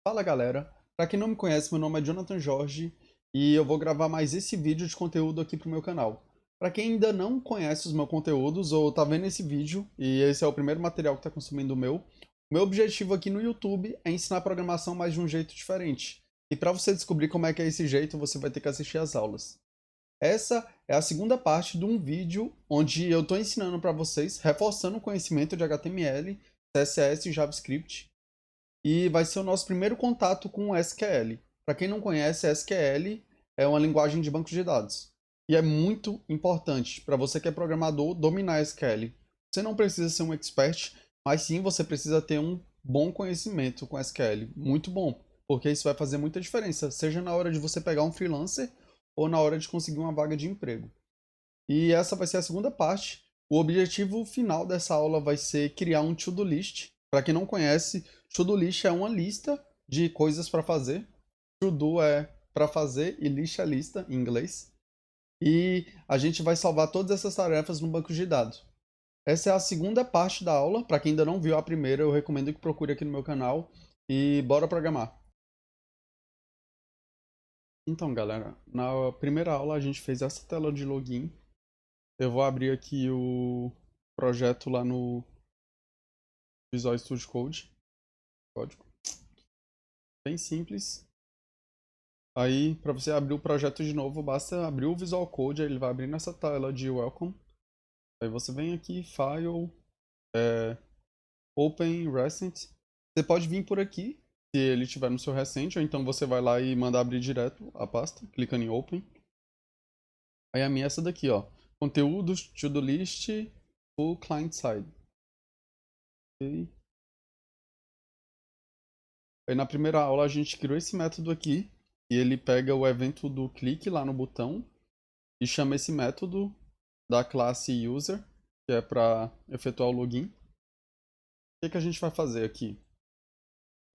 Fala galera, pra quem não me conhece, meu nome é Jonathan Jorge e eu vou gravar mais esse vídeo de conteúdo aqui pro meu canal. Pra quem ainda não conhece os meus conteúdos ou tá vendo esse vídeo e esse é o primeiro material que tá consumindo o meu objetivo aqui no YouTube é ensinar programação mais de um jeito diferente. E pra você descobrir como é que é esse jeito, você vai ter que assistir as aulas. Essa é a segunda parte de um vídeo onde eu tô ensinando pra vocês, reforçando o conhecimento de HTML, CSS e JavaScript e vai ser o nosso primeiro contato com o SQL. Para quem não conhece, SQL é uma linguagem de banco de dados. E é muito importante para você que é programador dominar SQL. Você não precisa ser um expert, mas sim você precisa ter um bom conhecimento com SQL. Muito bom, porque isso vai fazer muita diferença, seja na hora de você pegar um freelancer ou na hora de conseguir uma vaga de emprego. E essa vai ser a segunda parte. O objetivo final dessa aula vai ser criar um to-do list. Para quem não conhece, to-do list é uma lista de coisas para fazer. To-do é para fazer e list é lista em inglês. E a gente vai salvar todas essas tarefas no banco de dados. Essa é a segunda parte da aula. Para quem ainda não viu a primeira, eu recomendo que procure aqui no meu canal. E bora programar. Então, galera, na primeira aula a gente fez essa tela de login. Eu vou abrir aqui o projeto lá no Visual Studio Code. Código. Bem simples. Aí, para você abrir o projeto de novo, basta abrir o Visual Code, aí ele vai abrir nessa tela de Welcome. Aí você vem aqui, File, Open Recent. Você pode vir por aqui, se ele estiver no seu Recent, ou então você vai lá e manda abrir direto a pasta, clicando em Open. Aí a minha é essa daqui, ó. Conteúdos, To-Do List, Full Client Side. Ok. Aí na primeira aula a gente criou esse método aqui, e ele pega o evento do clique lá no botão e chama esse método da classe user, que é para efetuar o login. O que a gente vai fazer aqui?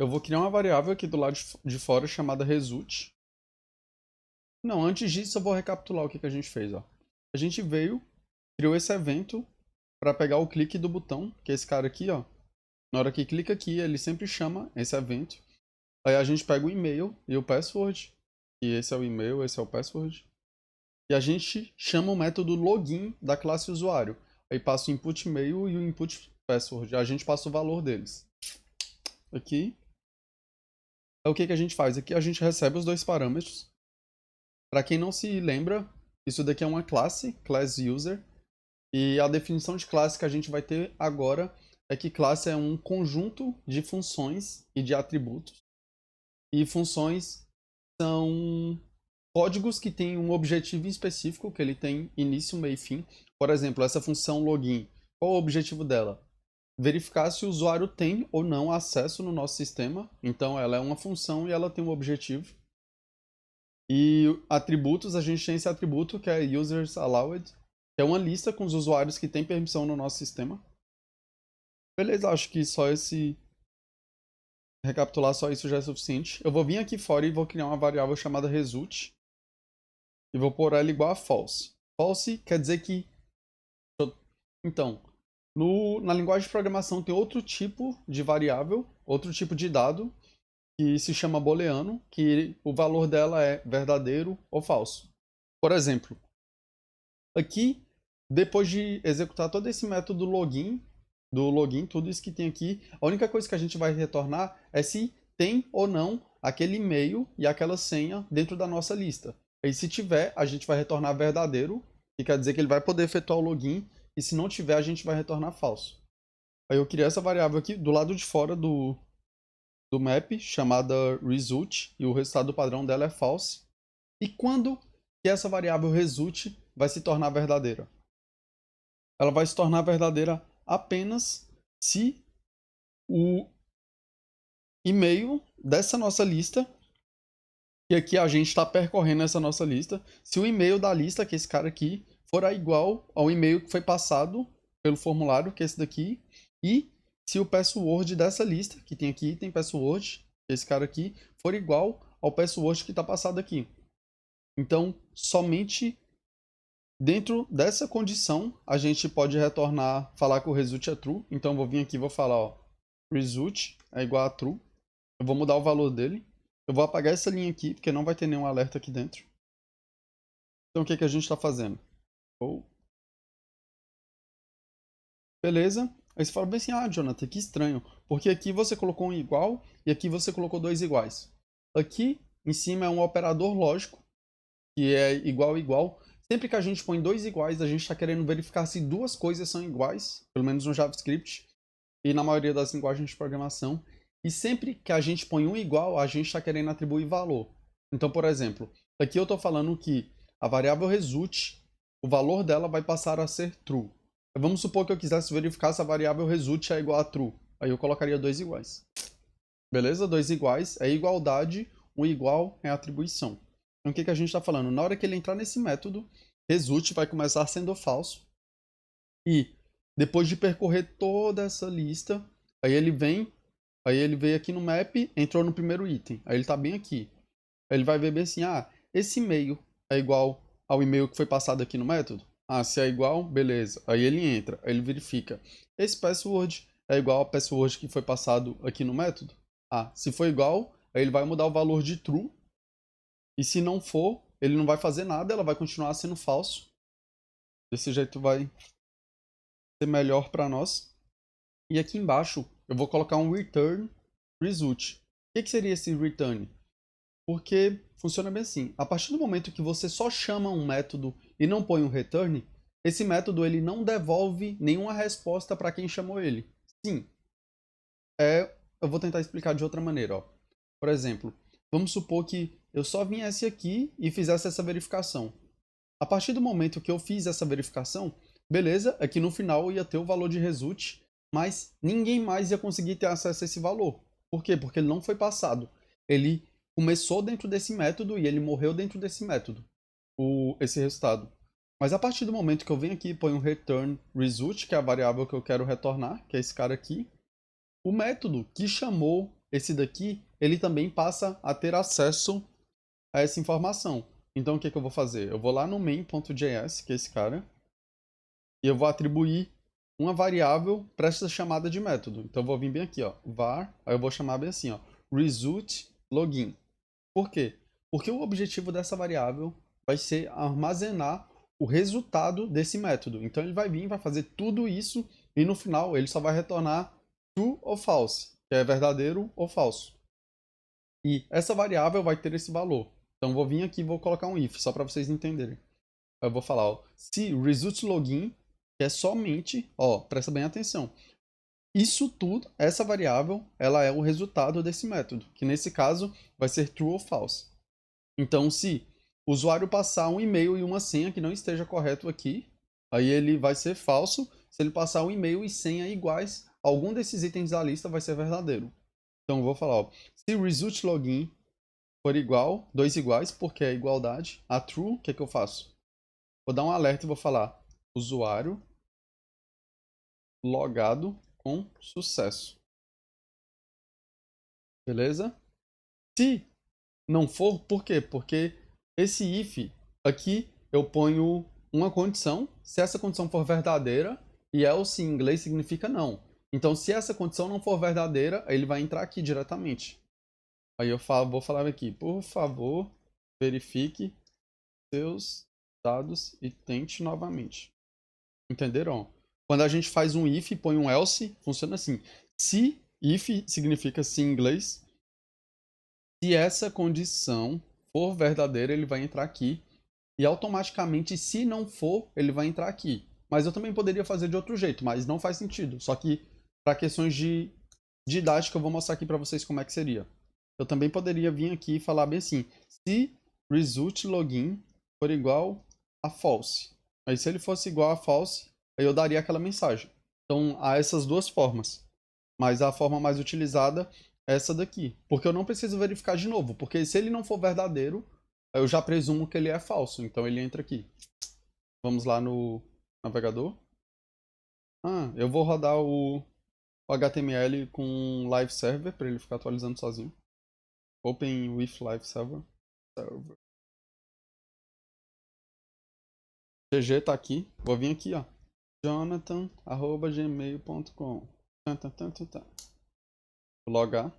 Eu vou criar uma variável aqui do lado de fora chamada result. Não, antes disso eu vou recapitular o que a gente fez. Ó. A gente veio, criou esse evento para pegar o clique do botão, que é esse cara aqui. Ó. Na hora que clica aqui, ele sempre chama esse evento. Aí a gente pega o e-mail e o password. E esse é o e-mail, esse é o password. E a gente chama o método login da classe usuário. Aí passa o input e-mail e o input password. A gente passa o valor deles. Aqui. É o que a gente faz? Aqui a gente recebe os dois parâmetros. Para quem não se lembra, isso daqui é uma classe, class user. E a definição de classe que a gente vai ter agora é que classe é um conjunto de funções e de atributos. E funções são códigos que têm um objetivo específico, que ele tem início, meio e fim. Por exemplo, essa função login, qual é o objetivo dela? Verificar se o usuário tem ou não acesso no nosso sistema. Então, ela é uma função e ela tem um objetivo. E atributos, a gente tem esse atributo que é users allowed, que é uma lista com os usuários que têm permissão no nosso sistema. Beleza, acho que só esse recapitular só isso já é suficiente. Eu vou vir aqui fora e vou criar uma variável chamada result e vou pôr ela igual a false. False quer dizer que então, na linguagem de programação tem outro tipo de variável, outro tipo de dado, que se chama booleano, que o valor dela é verdadeiro ou falso. Por exemplo, aqui, depois de executar todo esse método login, do login, tudo isso que tem aqui, a única coisa que a gente vai retornar é se tem ou não aquele e-mail e aquela senha dentro da nossa lista. E se tiver, a gente vai retornar verdadeiro, que quer dizer que ele vai poder efetuar o login, e se não tiver, a gente vai retornar falso. Aí eu criei essa variável aqui do lado de fora do map, chamada result, e o resultado padrão dela é false. E quando que essa variável result vai se tornar verdadeira? Ela vai se tornar verdadeira apenas se o e-mail dessa nossa lista, que aqui a gente está percorrendo essa nossa lista, se o e-mail da lista, que é esse cara aqui, for igual ao e-mail que foi passado pelo formulário, que é esse daqui, e se o password dessa lista, que tem aqui, tem password, que é esse cara aqui, for igual ao password que está passado aqui. Então, somente dentro dessa condição, a gente pode retornar, falar que o result é true. Então, eu vou vir aqui e vou falar, ó, result é igual a true. Eu vou mudar o valor dele. Eu vou apagar essa linha aqui, porque não vai ter nenhum alerta aqui dentro. Então o que, que a gente está fazendo? Beleza? Aí você fala bem assim, ah, Jonathan, que estranho. Porque aqui você colocou um igual e aqui você colocou dois iguais. Aqui em cima é um operador lógico, que é igual igual. Sempre que a gente põe dois iguais, a gente está querendo verificar se duas coisas são iguais, pelo menos no JavaScript, e na maioria das linguagens de programação. E sempre que a gente põe um igual, a gente está querendo atribuir valor. Então, por exemplo, aqui eu estou falando que a variável result, o valor dela vai passar a ser true. Vamos supor que eu quisesse verificar se a variável result é igual a true. Aí eu colocaria dois iguais. Beleza? Dois iguais é igualdade, um igual é atribuição. Então o que, que a gente está falando? Na hora que ele entrar nesse método, result vai começar sendo falso. E depois de percorrer toda essa lista, aí ele veio aqui no map, entrou no primeiro item. Aí ele está bem aqui. Aí ele vai ver bem assim, ah, esse e-mail é igual ao e-mail que foi passado aqui no método? Ah, se é igual, beleza. Aí ele entra, aí ele verifica. Esse password é igual ao password que foi passado aqui no método? Ah, se for igual, aí ele vai mudar o valor de true. E se não for, ele não vai fazer nada, ela vai continuar sendo falso. Desse jeito vai ser melhor para nós. E aqui embaixo eu vou colocar um return result. O que seria esse return? Porque funciona bem assim. A partir do momento que você só chama um método e não põe um return, esse método ele não devolve nenhuma resposta para quem chamou ele. Sim, eu vou tentar explicar de outra maneira. Ó. Por exemplo, vamos supor que eu só viesse aqui e fizesse essa verificação. A partir do momento que eu fiz essa verificação, beleza, é que no final ia ter o valor de result, mas ninguém mais ia conseguir ter acesso a esse valor. Por quê? Porque ele não foi passado. Ele começou dentro desse método e ele morreu dentro desse método, esse resultado. Mas a partir do momento que eu venho aqui e ponho um return result, que é a variável que eu quero retornar, que é esse cara aqui, o método que chamou esse daqui, ele também passa a ter acesso a essa informação. Então o que, que eu vou fazer? Eu vou lá no main.js, que é esse cara, e eu vou atribuir uma variável para essa chamada de método. Então eu vou vir bem aqui, ó, var, aí eu vou chamar bem assim, ó, result login. Por quê? Porque o objetivo dessa variável vai ser armazenar o resultado desse método. Então ele vai vir, vai fazer tudo isso e no final ele só vai retornar true ou false, que é verdadeiro ou falso. E essa variável vai ter esse valor. Então vou vir aqui e vou colocar um if, só para vocês entenderem. Eu vou falar, ó, se result login, que é somente, ó, presta bem atenção. Isso tudo, essa variável, ela é o resultado desse método, que nesse caso vai ser true ou false. Então, se o usuário passar um e-mail e uma senha que não esteja correto aqui, aí ele vai ser falso. Se ele passar um e-mail e senha iguais, algum desses itens da lista vai ser verdadeiro. Então, eu vou falar, ó, se result login for igual, dois iguais, porque é igualdade, a true, o que, que eu faço? Vou dar um alerta e vou falar usuário logado com sucesso. Beleza? Se não for, por quê? Porque esse if aqui eu ponho uma condição. Se essa condição for verdadeira, e else em inglês significa não. Então, se essa condição não for verdadeira, ele vai entrar aqui diretamente. Aí eu vou falar aqui, por favor, verifique seus dados e tente novamente. Entenderam? Quando a gente faz um if e põe um else, funciona assim. Se if significa se em inglês, se essa condição for verdadeira, ele vai entrar aqui. E automaticamente, se não for, ele vai entrar aqui. Mas eu também poderia fazer de outro jeito, mas não faz sentido. Só que para questões de didática, eu vou mostrar aqui para vocês como é que seria. Eu também poderia vir aqui e falar bem assim: se result login for igual a false. Aí se ele fosse igual a false, aí eu daria aquela mensagem. Então, há essas duas formas. Mas a forma mais utilizada é essa daqui. Porque eu não preciso verificar de novo. Porque se ele não for verdadeiro, eu já presumo que ele é falso. Então ele entra aqui. Vamos lá no navegador. Ah, eu vou rodar o HTML com live server para ele ficar atualizando sozinho. Open with live server. GG tá aqui. Vou vir aqui, ó. jonathan@gmail.com. Vou logar.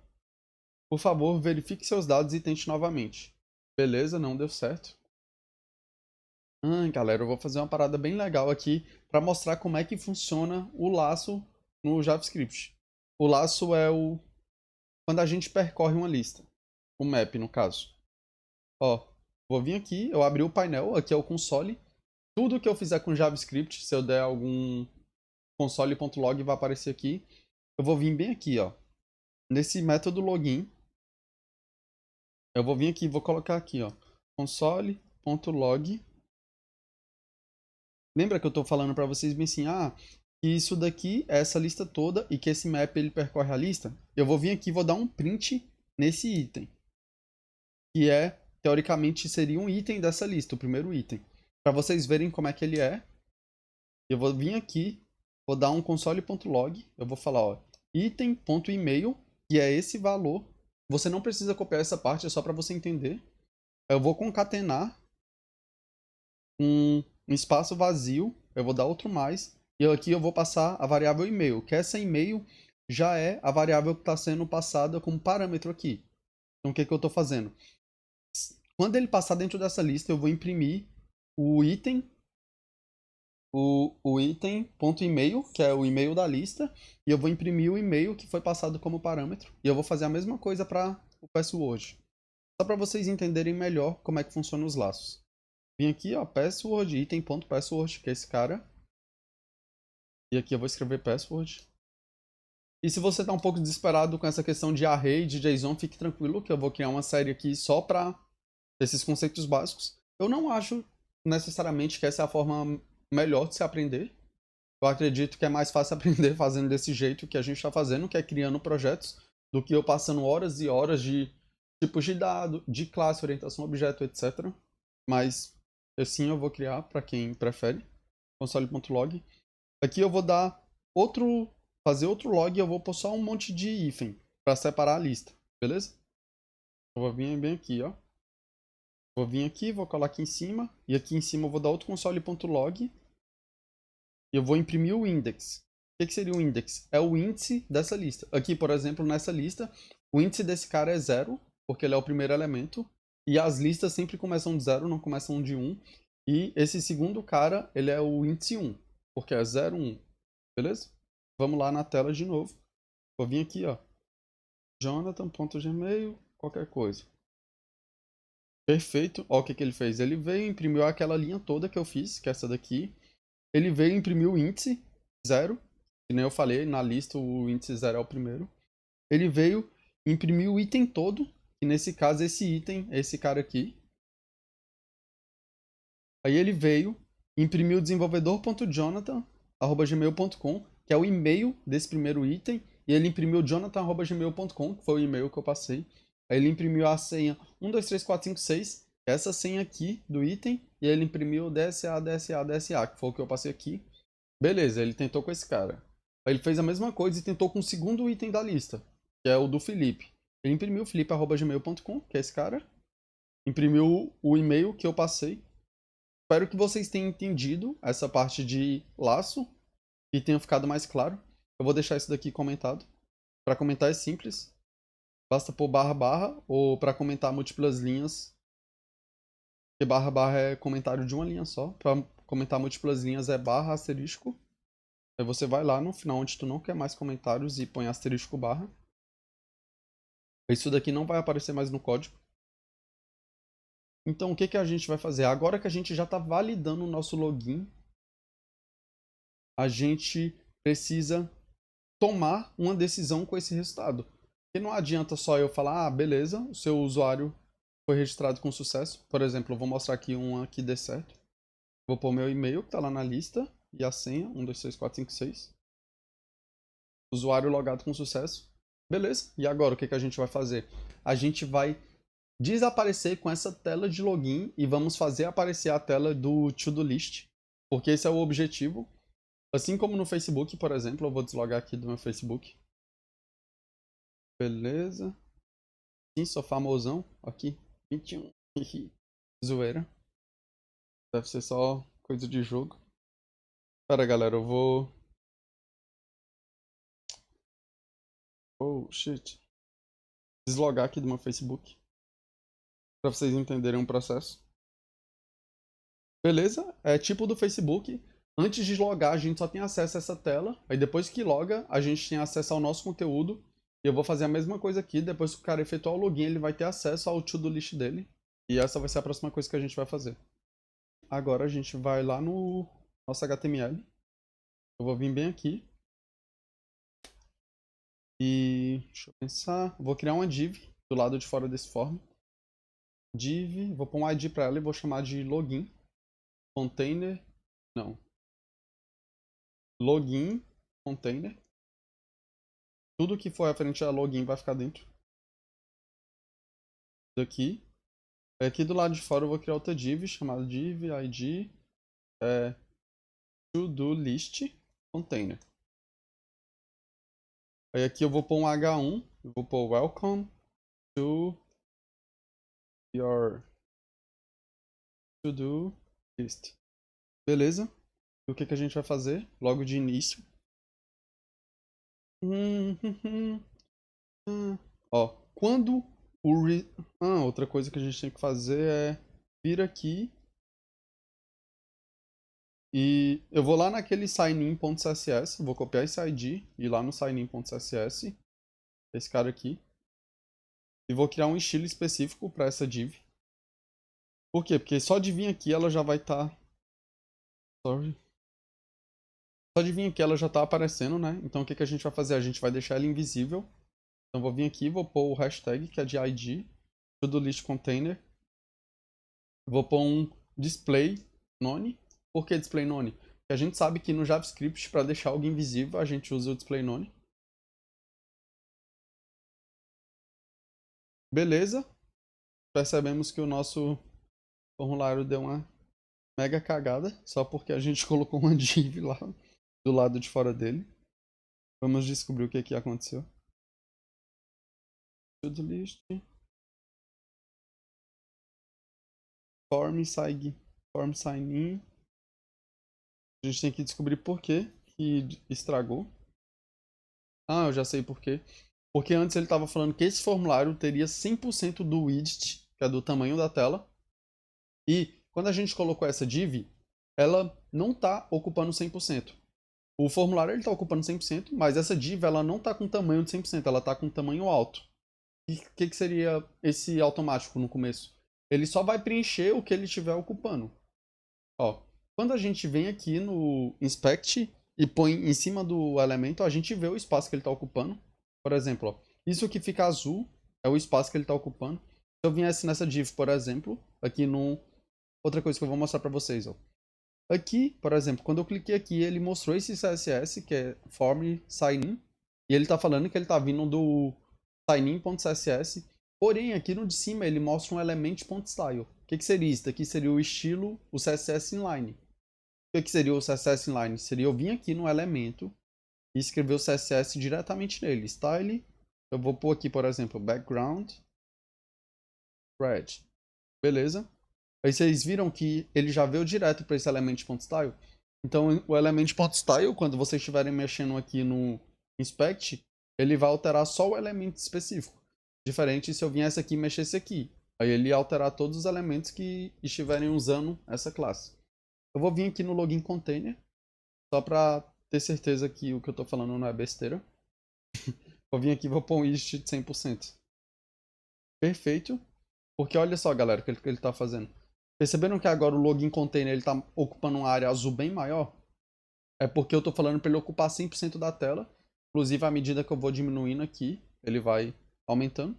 Por favor, verifique seus dados e tente novamente. Beleza, não deu certo. Galera, eu vou fazer uma parada bem legal aqui para mostrar como é que funciona o laço no JavaScript. O laço é quando a gente percorre uma lista. O map, no caso. Ó, vou vir aqui, eu abri o painel, aqui é o console. Tudo que eu fizer com JavaScript, se eu der algum console.log, vai aparecer aqui. Eu vou vir bem aqui, ó. Nesse método login, eu vou vir aqui e vou colocar aqui, ó. console.log. Lembra que eu tô falando para vocês bem assim, que isso daqui é essa lista toda e que esse map ele percorre a lista? Eu vou vir aqui e vou dar um print nesse item. Que é, teoricamente, seria um item dessa lista, o primeiro item. Para vocês verem como é que ele é, eu vou vir aqui, vou dar um console.log, eu vou falar, ó, item.email, que é esse valor. Você não precisa copiar essa parte, é só para você entender. Eu vou concatenar um espaço vazio, eu vou dar outro mais, e aqui eu vou passar a variável e-mail, que essa e-mail já é a variável que está sendo passada como parâmetro aqui. Então o que eu estou fazendo? Quando ele passar dentro dessa lista, eu vou imprimir o item, o item.email, que é o e-mail da lista, e eu vou imprimir o e-mail que foi passado como parâmetro, e eu vou fazer a mesma coisa para o password. Só para vocês entenderem melhor como é que funcionam os laços. Vim aqui, ó, password, item.password, que é esse cara. E aqui eu vou escrever password. E se você está um pouco desesperado com essa questão de array, de JSON, fique tranquilo que eu vou criar uma série aqui só para esses conceitos básicos. Eu não acho necessariamente que essa é a forma melhor de se aprender. Eu acredito que é mais fácil aprender fazendo desse jeito que a gente está fazendo, que é criando projetos, do que eu passando horas e horas de tipos de dado, de classe, orientação, objeto, etc. Mas assim eu vou criar para quem prefere, console.log. Aqui eu vou dar fazer outro log e eu vou pôr só um monte de hífen para separar a lista, beleza? Eu vou vir bem aqui, ó. Vou vir aqui, vou colar aqui em cima, e aqui em cima eu vou dar outro console.log e eu vou imprimir o index. O que seria o index? É o índice dessa lista. Aqui, por exemplo, nessa lista, o índice desse cara é 0, porque ele é o primeiro elemento, e as listas sempre começam de 0, não começam de 1. E esse segundo cara, ele é o índice 1, porque é 0, 1. Beleza? Vamos lá na tela de novo. Vou vir aqui, ó. Jonathan.gmail, qualquer coisa. Perfeito. Ó, o que ele fez? Ele veio e imprimiu aquela linha toda que eu fiz, que é essa daqui. Ele veio e imprimiu o índice 0. Que nem eu falei, na lista o índice 0 é o primeiro. Ele veio e imprimiu o item todo. E nesse caso, esse item é esse cara aqui. Aí ele veio e imprimiu desenvolvedor.jonathan@gmail.com, que é o e-mail desse primeiro item. E ele imprimiu jonathan@gmail.com, que foi o e-mail que eu passei. Aí ele imprimiu a senha 123456, que é essa senha aqui do item. E ele imprimiu DSA, DSA, DSA, que foi o que eu passei aqui. Beleza, ele tentou com esse cara. Aí ele fez a mesma coisa e tentou com o segundo item da lista, que é o do Felipe. Ele imprimiu felipe@gmail.com, que é esse cara. Imprimiu o e-mail que eu passei. Espero que vocês tenham entendido essa parte de laço e tenha ficado mais claro. Eu vou deixar isso daqui comentado. Para comentar é simples. Basta pôr barra barra ou para comentar múltiplas linhas. Porque barra barra é comentário de uma linha só. Para comentar múltiplas linhas é barra asterisco. Aí você vai lá no final onde tu não quer mais comentários e põe asterisco barra. Isso daqui não vai aparecer mais no código. Então o que a gente vai fazer? Agora que a gente já está validando o nosso login, a gente precisa tomar uma decisão com esse resultado. Porque não adianta só eu falar, beleza, o seu usuário foi registrado com sucesso. Por exemplo, eu vou mostrar aqui uma que dê certo. Vou pôr meu e-mail, que está lá na lista, e a senha, 123456. Usuário logado com sucesso. Beleza, e agora o que a gente vai fazer? A gente vai desaparecer com essa tela de login e vamos fazer aparecer a tela do to-do list, porque esse é o objetivo. Assim como no Facebook, por exemplo, eu vou deslogar aqui do meu Facebook. Beleza. Sim, sou famosão. Aqui, 21. Zoeira. Deve ser só coisa de jogo. Pera, galera, eu vou... Oh, shit. deslogar aqui do meu Facebook. Pra vocês entenderem o processo. Beleza? É tipo do Facebook. Antes de logar, a gente só tem acesso a essa tela. Aí depois que loga, a gente tem acesso ao nosso conteúdo. E eu vou fazer a mesma coisa aqui. Depois que o cara efetuar o login, ele vai ter acesso ao to-do list dele. E essa vai ser a próxima coisa que a gente vai fazer. Agora a gente vai lá no nosso HTML. Eu vou vir bem aqui. E deixa eu pensar. Vou criar uma div do lado de fora desse form. Div, vou pôr um ID para ela e vou chamar de login. Container. Não. Login. Container. Tudo que for referente a login vai ficar dentro daqui. Aqui do lado de fora eu vou criar outra div chamada div id to-do list container. Aí aqui eu vou pôr um h1, eu vou pôr welcome to your to-do list. Beleza? E o que a gente vai fazer logo de início? Ó, quando outra coisa que a gente tem que fazer é vir aqui e eu vou lá naquele signin.css, vou copiar esse ID e ir lá no signin.css, esse cara aqui, e vou criar um estilo específico para essa div. Por quê? Porque só de vir aqui ela já vai estar... Sorry. Só de vir aqui ela já está aparecendo, né? Então o que a gente vai fazer? A gente vai deixar ela invisível. Então vou vir aqui, vou pôr o hashtag, que é de ID, to-do list container. Vou pôr um display none. Por que display none? Porque a gente sabe que no JavaScript, para deixar algo invisível, a gente usa o display none. Beleza. Percebemos que o nosso formulário deu uma mega cagada, só porque a gente colocou uma div lá do lado de fora dele. Vamos descobrir o que aconteceu. To-do list. Form sign in. A gente tem que descobrir por que estragou. Ah, eu já sei por quê. Porque antes ele estava falando que esse formulário teria 100% do widget, que é do tamanho da tela. E quando a gente colocou essa div, ela não está ocupando 100%. O formulário está ocupando 100%, mas essa div ela não está com tamanho de 100%, ela está com tamanho alto. E o que seria esse automático no começo? Ele só vai preencher o que ele estiver ocupando. Ó, quando a gente vem aqui no inspect e põe em cima do elemento, a gente vê o espaço que ele está ocupando. Por exemplo, ó, isso que fica azul é o espaço que ele está ocupando. Se eu viesse nessa div, por exemplo, aqui no... Outra coisa que eu vou mostrar para vocês, ó. Aqui, por exemplo, quando eu cliquei aqui, ele mostrou esse CSS, que é form sign-in, e ele está falando que ele está vindo do signin.css, porém aqui no de cima ele mostra um element.style. O que seria isso? Aqui seria o estilo, o CSS inline. O que seria o CSS inline? Seria eu vir aqui no elemento e escrever o CSS diretamente nele. Style, eu vou pôr aqui, por exemplo, background red. Beleza? Aí vocês viram que ele já veio direto para esse element.style. Então o element.style, quando vocês estiverem mexendo aqui no inspect, ele vai alterar só o elemento específico. Diferente se eu viesse aqui e mexesse aqui. Aí ele ia alterar todos os elementos que estiverem usando essa classe. Eu vou vir aqui no login container, só para ter certeza que o que eu estou falando não é besteira. Vou vir aqui e vou pôr um widget de 100%. Perfeito. Porque olha só, galera, o que ele está fazendo. Perceberam que agora o login container ele está ocupando uma área azul bem maior? É porque eu estou falando para ele ocupar 100% da tela. Inclusive, à medida que eu vou diminuindo aqui, ele vai aumentando.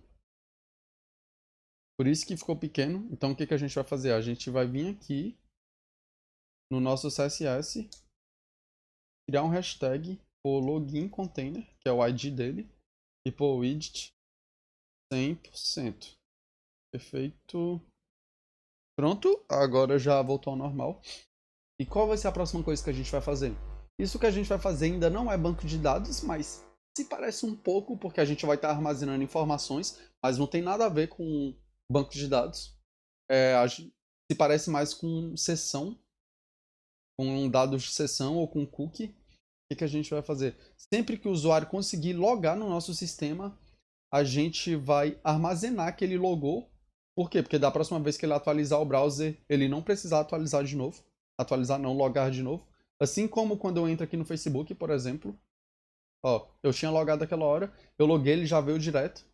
Por isso que ficou pequeno. Então, o que a gente vai fazer? A gente vai vir aqui no nosso CSS, criar um hashtag por login container, que é o ID dele, e por widget 100%. Perfeito. Pronto, agora já voltou ao normal. E qual vai ser a próxima coisa que a gente vai fazer? Isso que a gente vai fazer ainda não é banco de dados, mas se parece um pouco, porque a gente vai estar armazenando informações, mas não tem nada a ver com banco de dados. Se parece mais com sessão, com dados de sessão ou com cookie. O que a gente vai fazer? Sempre que o usuário conseguir logar no nosso sistema, a gente vai armazenar aquele logou. Por quê? Porque da próxima vez que ele atualizar o browser, ele não precisar atualizar de novo. Atualizar não, logar de novo. Assim como quando eu entro aqui no Facebook, por exemplo. Ó, eu tinha logado aquela hora, eu loguei, ele já veio direto.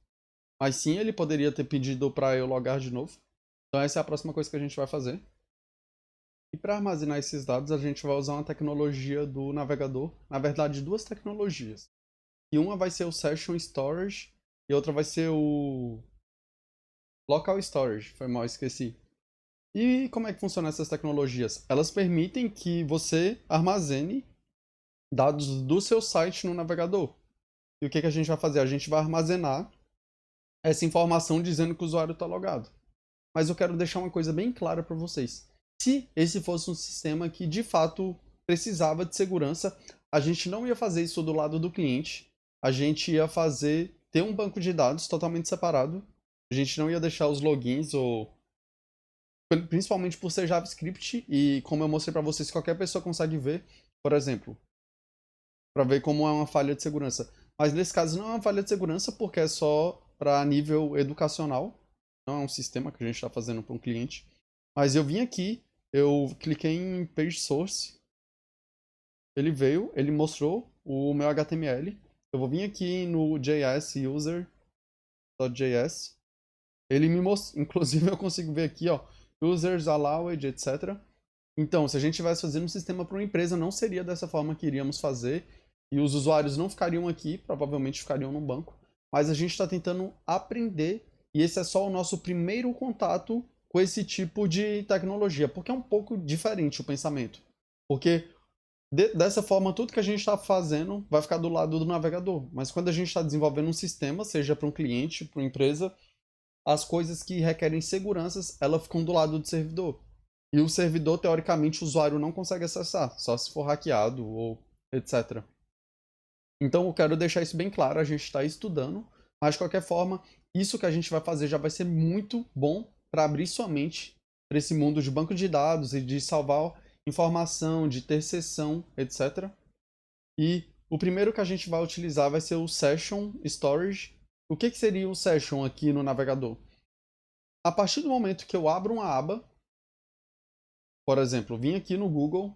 Mas sim, ele poderia ter pedido para eu logar de novo. Então essa é a próxima coisa que a gente vai fazer. E para armazenar esses dados, a gente vai usar uma tecnologia do navegador. Na verdade, duas tecnologias. E uma vai ser o Session Storage e outra vai ser o Local Storage. Foi mal, esqueci. E como é que funcionam essas tecnologias? Elas permitem que você armazene dados do seu site no navegador. E o que a gente vai fazer? A gente vai armazenar essa informação dizendo que o usuário está logado. Mas eu quero deixar uma coisa bem clara para vocês. Se esse fosse um sistema que de fato precisava de segurança, a gente não ia fazer isso do lado do cliente. A gente ia ter um banco de dados totalmente separado. A gente não ia deixar os logins ou principalmente por ser JavaScript e como eu mostrei para vocês, qualquer pessoa consegue ver, por exemplo, para ver como é uma falha de segurança. Mas nesse caso não é uma falha de segurança porque é só para nível educacional, não é um sistema que a gente está fazendo para um cliente. Mas eu vim aqui, eu cliquei em Page Source, ele veio, ele mostrou o meu HTML. Eu vou vir aqui no JS user.js. Ele me mostrou, inclusive eu consigo ver aqui, ó, users allowed, etc. Então, se a gente estivesse fazendo um sistema para uma empresa, não seria dessa forma que iríamos fazer. E os usuários não ficariam aqui, provavelmente ficariam no banco. Mas a gente está tentando aprender. E esse é só o nosso primeiro contato com esse tipo de tecnologia. Porque é um pouco diferente o pensamento. Porque dessa forma, tudo que a gente está fazendo vai ficar do lado do navegador. Mas quando a gente está desenvolvendo um sistema, seja para um cliente, para uma empresa, as coisas que requerem seguranças, elas ficam do lado do servidor. E o servidor, teoricamente, o usuário não consegue acessar, só se for hackeado ou etc. Então eu quero deixar isso bem claro, a gente está estudando, mas de qualquer forma, isso que a gente vai fazer já vai ser muito bom para abrir sua mente para esse mundo de banco de dados e de salvar informação, de ter sessão, etc. E o primeiro que a gente vai utilizar vai ser o Session Storage. O que seria o Session aqui no navegador? A partir do momento que eu abro uma aba, por exemplo, vim aqui no Google,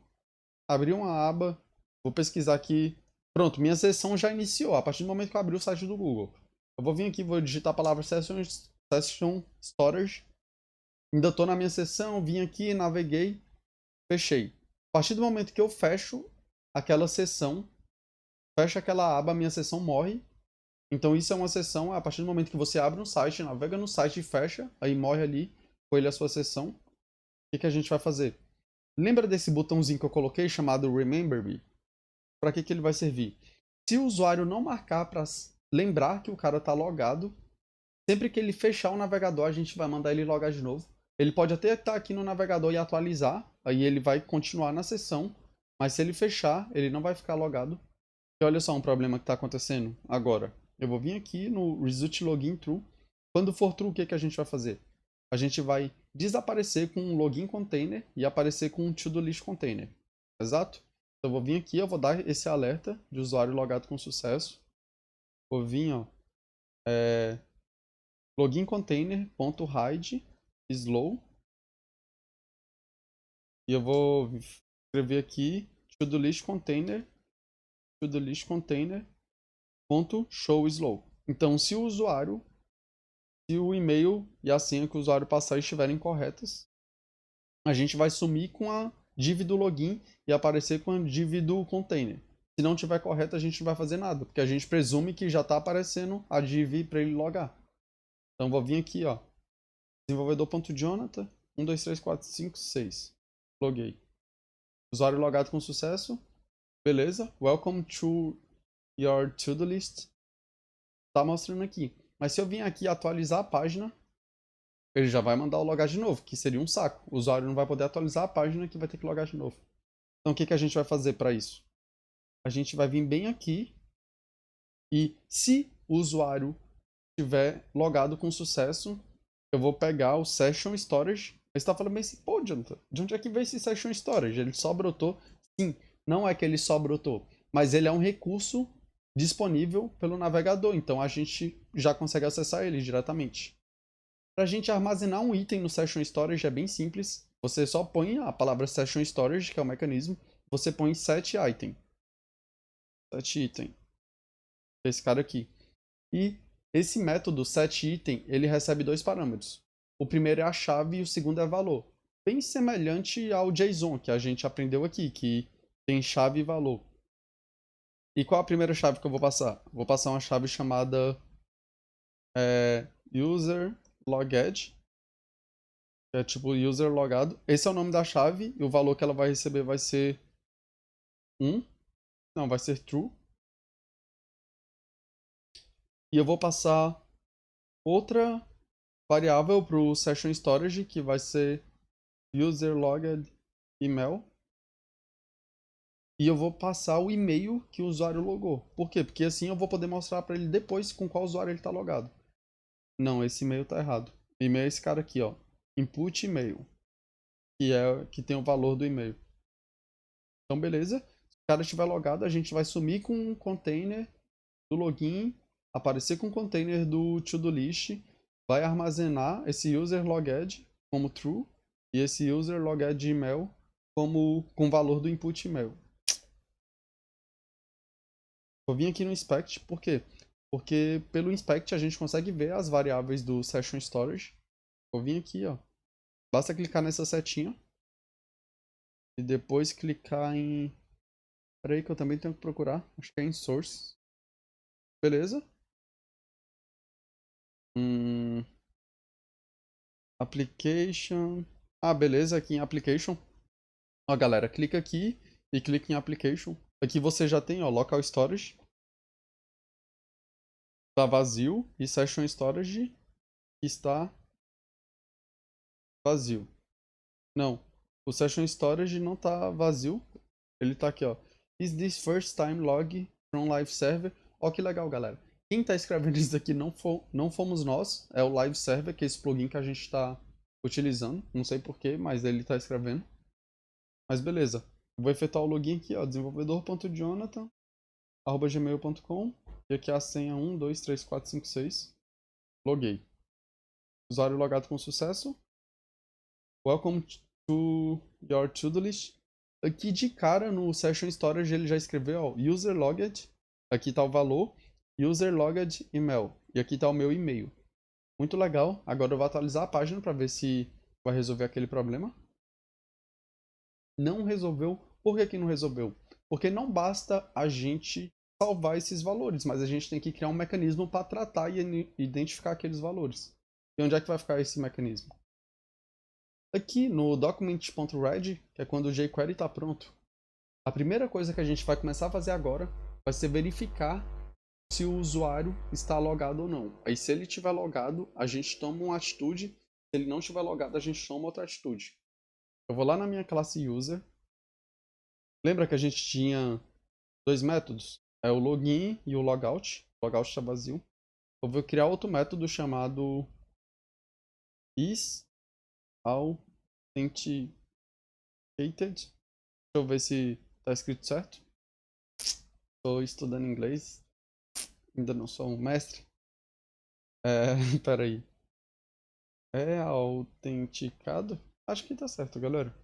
abri uma aba, vou pesquisar aqui. Pronto, minha sessão já iniciou a partir do momento que eu abri o site do Google. Eu vou vir aqui, vou digitar a palavra Session Storage. Ainda estou na minha sessão, vim aqui, naveguei, fechei. A partir do momento que eu fecho aquela sessão, fecho aquela aba, minha sessão morre. Então isso é uma sessão, a partir do momento que você abre um site, navega no site e fecha, aí morre ali, foi a sua sessão. O que a gente vai fazer? Lembra desse botãozinho que eu coloquei chamado Remember Me? Para que ele vai servir? Se o usuário não marcar para lembrar que o cara está logado, sempre que ele fechar o navegador, a gente vai mandar ele logar de novo. Ele pode até estar aqui no navegador e atualizar, aí ele vai continuar na sessão, mas se ele fechar, ele não vai ficar logado. E olha só um problema que está acontecendo agora. Eu vou vir aqui no Result Login True. Quando for true, o que a gente vai fazer? A gente vai desaparecer com um login container e aparecer com um to-do list container. Exato? Então eu vou vir aqui, eu vou dar esse alerta de usuário logado com sucesso. Vou vir, ó, login container.hide slow. E eu vou escrever aqui to-do list container .show slow. Então, se o usuário, se o e-mail e a senha que o usuário passar estiverem corretas, a gente vai sumir com a div do login e aparecer com a div do container. Se não estiver correto, a gente não vai fazer nada, porque a gente presume que já está aparecendo a div para ele logar. Então, vou vir aqui, ó, desenvolvedor.jonathan 1, 2, 3, 4, 5, 6. Loguei. Usuário logado com sucesso. Beleza. Welcome to your to-do list. Tá mostrando aqui. Mas se eu vir aqui atualizar a página, ele já vai mandar o logar de novo, que seria um saco. O usuário não vai poder atualizar a página que vai ter que logar de novo. Então o que a gente vai fazer para isso? A gente vai vir bem aqui e se o usuário estiver logado com sucesso, eu vou pegar o Session Storage. Você está falando bem assim, pô, Jonathan, de onde é que veio esse Session Storage? Ele só brotou? Sim, não é que ele só brotou, mas ele é um recurso disponível pelo navegador, então a gente já consegue acessar ele diretamente. Para a gente armazenar um item no Session Storage é bem simples. Você só põe a palavra Session Storage, que é o mecanismo, você põe set item. Set item. Esse cara aqui. E esse método setItem, ele recebe dois parâmetros. O primeiro é a chave e o segundo é valor. Bem semelhante ao JSON que a gente aprendeu aqui, que tem chave e valor. E qual a primeira chave que eu vou passar? Vou passar uma chave chamada user logged, que é tipo user logado. Esse é o nome da chave e o valor que ela vai receber vai ser 1. Não, vai ser true. E eu vou passar outra variável para o session storage, que vai ser user logged email. E eu vou passar o e-mail que o usuário logou. Por quê? Porque assim eu vou poder mostrar para ele depois com qual usuário ele está logado. Não, esse e-mail está errado. O e-mail é esse cara aqui, ó. Input e-mail. Que tem o valor do e-mail. Então, beleza. Se o cara estiver logado, a gente vai sumir com um container do login, aparecer com o container do to-do list, vai armazenar esse user logged como true e esse user logged email como com o valor do input email. Eu vim aqui no inspect, por quê? Porque pelo inspect a gente consegue ver as variáveis do session storage. Eu vim aqui, ó. Basta clicar nessa setinha e depois clicar em... Peraí que eu também tenho que procurar. Acho que é em source. Beleza? Application. Ah, beleza, aqui em application. Ó, galera, clica aqui e clica em application. Aqui você já tem, ó, local storage. Tá vazio e session storage está vazio. Não, o session storage não tá vazio. Ele tá aqui, ó. Is this first time log from live server? Ó, que legal, galera. Quem tá escrevendo isso aqui não fomos nós. É o live server, que é esse plugin que a gente tá utilizando. Não sei porquê, mas ele tá escrevendo. Mas beleza. Eu vou efetuar o login aqui, ó. Desenvolvedor.jonathan@gmail.com. E aqui a senha 1, 2, 3, 4, 5, 6. Loguei. Usuário logado com sucesso. Welcome to your to-do list. Aqui de cara no Session Storage ele já escreveu, ó, user logged. Aqui tá o valor. User logged email. E aqui tá o meu e-mail. Muito legal. Agora eu vou atualizar a página para ver se vai resolver aquele problema. Não resolveu. Por que que não resolveu? Porque não basta a gente salvar esses valores, mas a gente tem que criar um mecanismo para tratar e identificar aqueles valores. E onde é que vai ficar esse mecanismo? Aqui no document.read, que é quando o jQuery está pronto, a primeira coisa que a gente vai começar a fazer agora vai ser verificar se o usuário está logado ou não. Aí se ele estiver logado, a gente toma uma atitude. Se ele não estiver logado, a gente toma outra atitude. Eu vou lá na minha classe user. Lembra que a gente tinha dois métodos? É o login e o logout. O logout está vazio. Eu vou criar outro método chamado isAuthenticated. Deixa eu ver se está escrito certo. Estou estudando inglês. Ainda não sou um mestre. Peraí. É autenticado? Acho que tá certo, galera.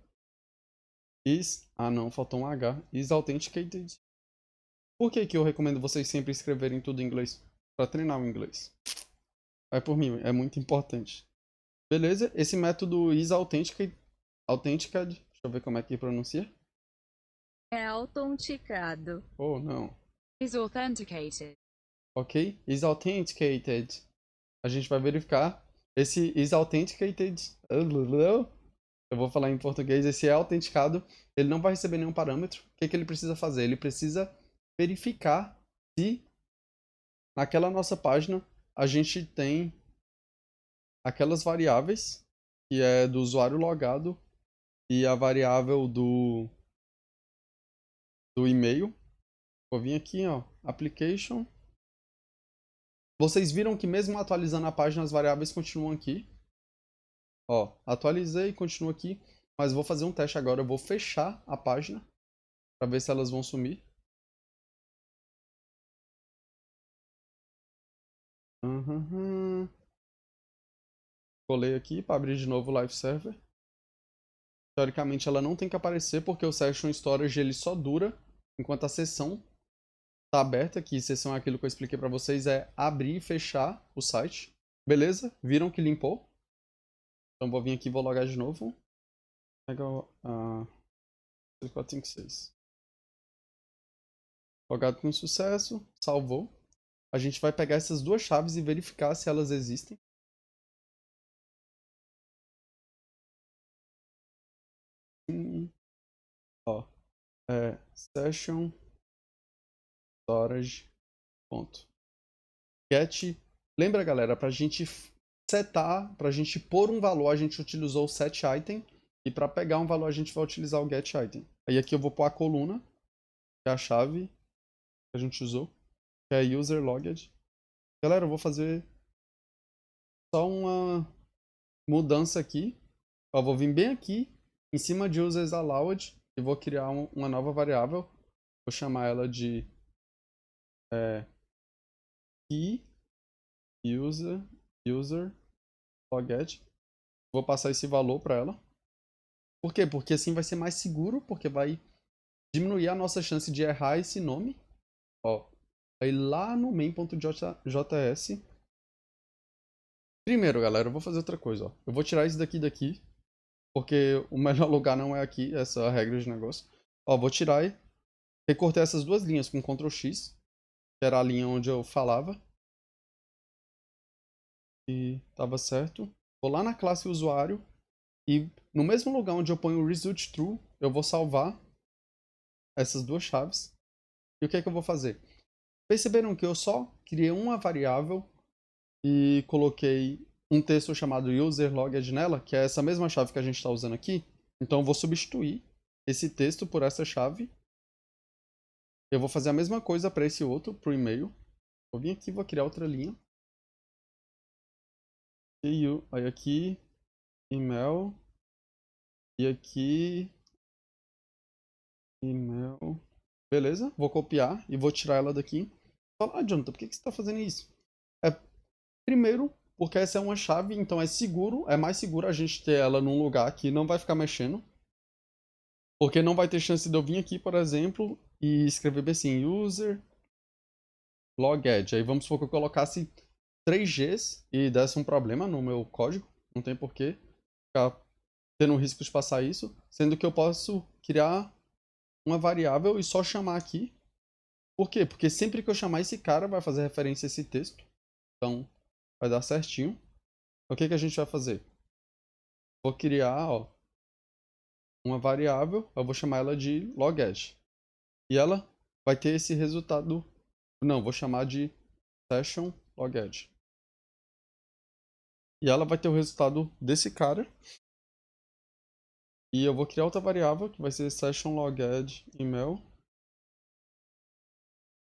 Ah não, faltou um H. Is authenticated. Por que que eu recomendo vocês sempre escreverem tudo em inglês? Para treinar o inglês. É por mim, é muito importante. Beleza? Esse método is authenticated. Deixa eu ver como é que pronuncia. É autenticado. Oh, não. Is authenticated. Ok? Is authenticated. A gente vai verificar. Esse is authenticated. Eu vou falar em português. Esse é autenticado. Ele não vai receber nenhum parâmetro. O que que ele precisa fazer? Ele precisa verificar se naquela nossa página a gente tem aquelas variáveis que é do usuário logado e a variável do e-mail. Vou vir aqui, ó, application. Vocês viram que mesmo atualizando a página, as variáveis continuam aqui. Ó, atualizei, continua aqui, mas vou fazer um teste agora. Eu vou fechar a página para ver se elas vão sumir. Colei aqui para abrir de novo o Live Server. Teoricamente ela não tem que aparecer porque o Session Storage ele só dura enquanto a sessão está aberta, que sessão é aquilo que eu expliquei para vocês, é abrir e fechar o site. Beleza? Viram que limpou? Então vou vir aqui e vou logar de novo. Pega 4, 5, 6. Logado com sucesso, salvou. A gente vai pegar essas duas chaves e verificar se elas existem. Ó, session storage ponto get. Lembra, galera, pra gente setar, pra gente pôr um valor, a gente utilizou o set item. E pra pegar um valor, a gente vai utilizar o get item. Aí aqui eu vou pôr a coluna, que é a chave que a gente usou, que é user logged. Galera, eu vou fazer só uma mudança aqui. Eu vou vir bem aqui, em cima de users allowed, e vou criar uma nova variável. Vou chamar ela de key user logged. Vou passar esse valor para ela. Por quê? Porque assim vai ser mais seguro, porque vai diminuir a nossa chance de errar esse nome. Ó, aí lá no main.js. Primeiro, galera, eu vou fazer outra coisa, ó. Eu vou tirar isso daqui, porque o melhor lugar não é aqui, essa é a regra de negócio. Ó, vou tirar e recortar essas duas linhas com Ctrl X, que era a linha onde eu falava. E tava certo. Vou lá na classe usuário e no mesmo lugar onde eu ponho o result true, eu vou salvar essas duas chaves. E o que é que eu vou fazer? Perceberam que eu só criei uma variável e coloquei um texto chamado userlogged nela, que é essa mesma chave que a gente está usando aqui. Então eu vou substituir esse texto por essa chave. Eu vou fazer a mesma coisa para esse outro, para o e-mail. Vou vir aqui e vou criar outra linha. Aí aqui, email. E aqui, email. Beleza? Vou copiar e vou tirar ela daqui. Fala, Jonathan, por que você está fazendo isso? Primeiro, porque essa é uma chave, então é seguro, é mais seguro a gente ter ela num lugar que não vai ficar mexendo. Porque não vai ter chance de eu vir aqui, por exemplo, e escrever bem assim, user logged. Aí vamos supor que eu colocasse 3Gs e desse um problema no meu código. Não tem porquê ficar tendo risco de passar isso. Sendo que eu posso criar uma variável e só chamar aqui. Por quê? Porque sempre que eu chamar esse cara, vai fazer referência a esse texto. Então, vai dar certinho. O que a gente vai fazer? Vou criar, ó, uma variável. Eu vou chamar ela de logged. E ela vai ter esse resultado. Não, vou chamar de session logged. E ela vai ter o resultado desse cara. E eu vou criar outra variável que vai ser session logged email.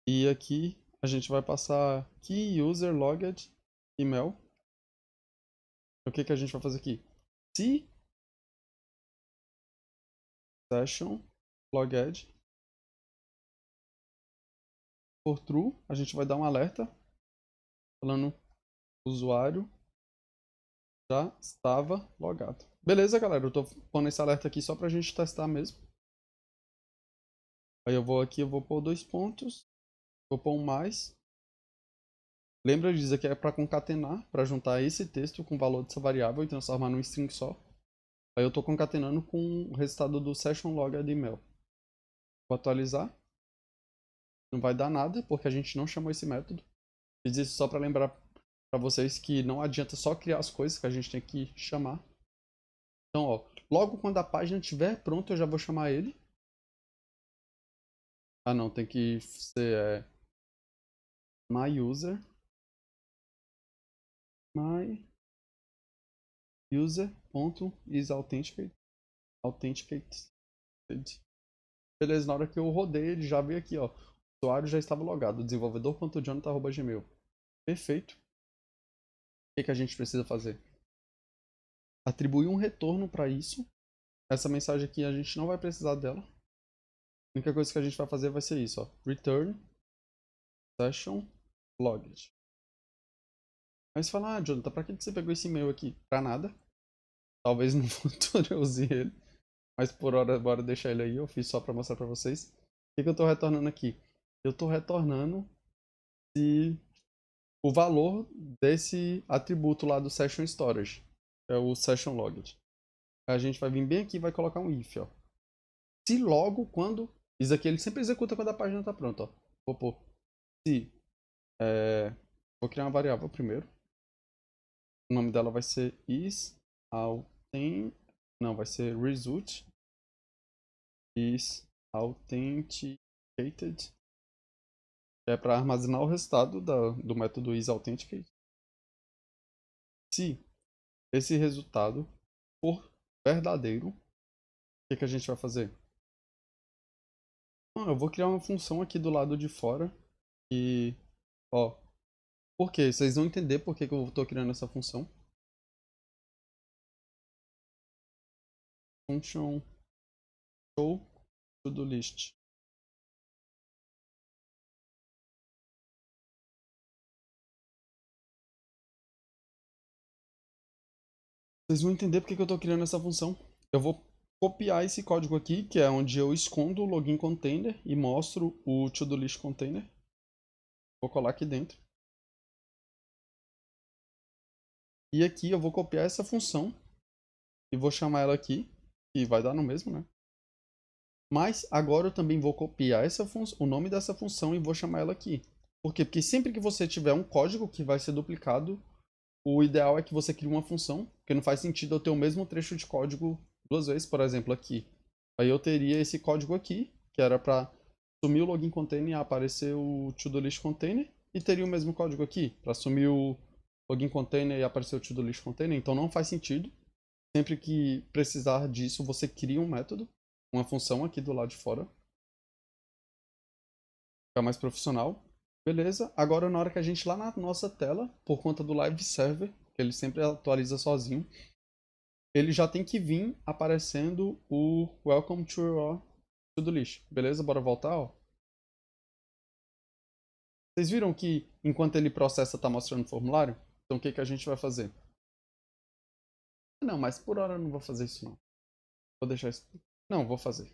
E aqui a gente vai passar key user logged email. O que a gente vai fazer aqui? Se session logged for true, a gente vai dar um alerta falando usuário já estava logado. Beleza, galera, eu tô pondo esse alerta aqui só pra gente testar mesmo. Aí eu vou aqui, eu vou pôr 2 pontos, vou pôr um mais. Lembra de dizer que é para concatenar, para juntar esse texto com o valor dessa variável e transformar num string só. Aí eu estou concatenando com o resultado do session logger de email. Vou atualizar. Não vai dar nada, porque a gente não chamou esse método. Fiz isso só para lembrar para vocês que não adianta só criar as coisas, que a gente tem que chamar. Então, ó, logo quando a página estiver pronta, eu já vou chamar ele. Ah, não, tem que ser my user user.isAuthenticated. Beleza, na hora que eu rodei, ele já veio aqui, ó. O usuário já estava logado, desenvolvedor.jonathan@gmail. Perfeito. O que a gente precisa fazer? Atribuir um retorno para isso. Essa mensagem aqui a gente não vai precisar dela. A única coisa que a gente vai fazer vai ser isso, ó. Return session logged. Aí você fala, Jonathan, pra que você pegou esse e-mail aqui? Pra nada. Talvez no futuro eu use ele. Mas por hora, bora deixar ele aí. Eu fiz só pra mostrar pra vocês. O que eu tô retornando aqui? Eu tô retornando se o valor desse atributo lá do Session Storage. É o Session Logged. A gente vai vir bem aqui e vai colocar um if, ó. Se logo quando... Isso aqui ele sempre executa quando a página tá pronta, ó. Vou pôr se... Vou criar uma variável primeiro. O nome dela vai ser is não, vai ser result is authenticated. É para armazenar o resultado do método isAuthenticated. Se esse resultado for verdadeiro, o que a gente vai fazer? Eu vou criar uma função aqui do lado de fora e, ó, por quê? Vocês vão entender por que eu estou criando essa função. Function show to do list. Vocês vão entender por que eu estou criando essa função. Eu vou copiar esse código aqui, que é onde eu escondo o login container e mostro o to-do list container. Vou colar aqui dentro. E aqui eu vou copiar essa função e vou chamar ela aqui, que vai dar no mesmo, né? Mas agora eu também vou copiar o nome dessa função e vou chamar ela aqui. Por quê? Porque sempre que você tiver um código que vai ser duplicado, o ideal é que você crie uma função, porque não faz sentido eu ter o mesmo trecho de código duas vezes, por exemplo, aqui. Aí eu teria esse código aqui, que era para sumir o login container e aparecer o to-do list container, e teria o mesmo código aqui, para sumir o login container e aparecer o to-do list container, então não faz sentido. Sempre que precisar disso, você cria um método, uma função aqui do lado de fora. Fica mais profissional. Beleza, agora na hora que a gente lá na nossa tela, por conta do live server, que ele sempre atualiza sozinho, ele já tem que vir aparecendo o Welcome to your to-do list. Beleza, bora voltar, ó. Vocês viram que enquanto ele processa tá mostrando o formulário? Então o que a gente vai fazer? Não, mas por hora eu não vou fazer isso não. Vou deixar isso. Não, vou fazer.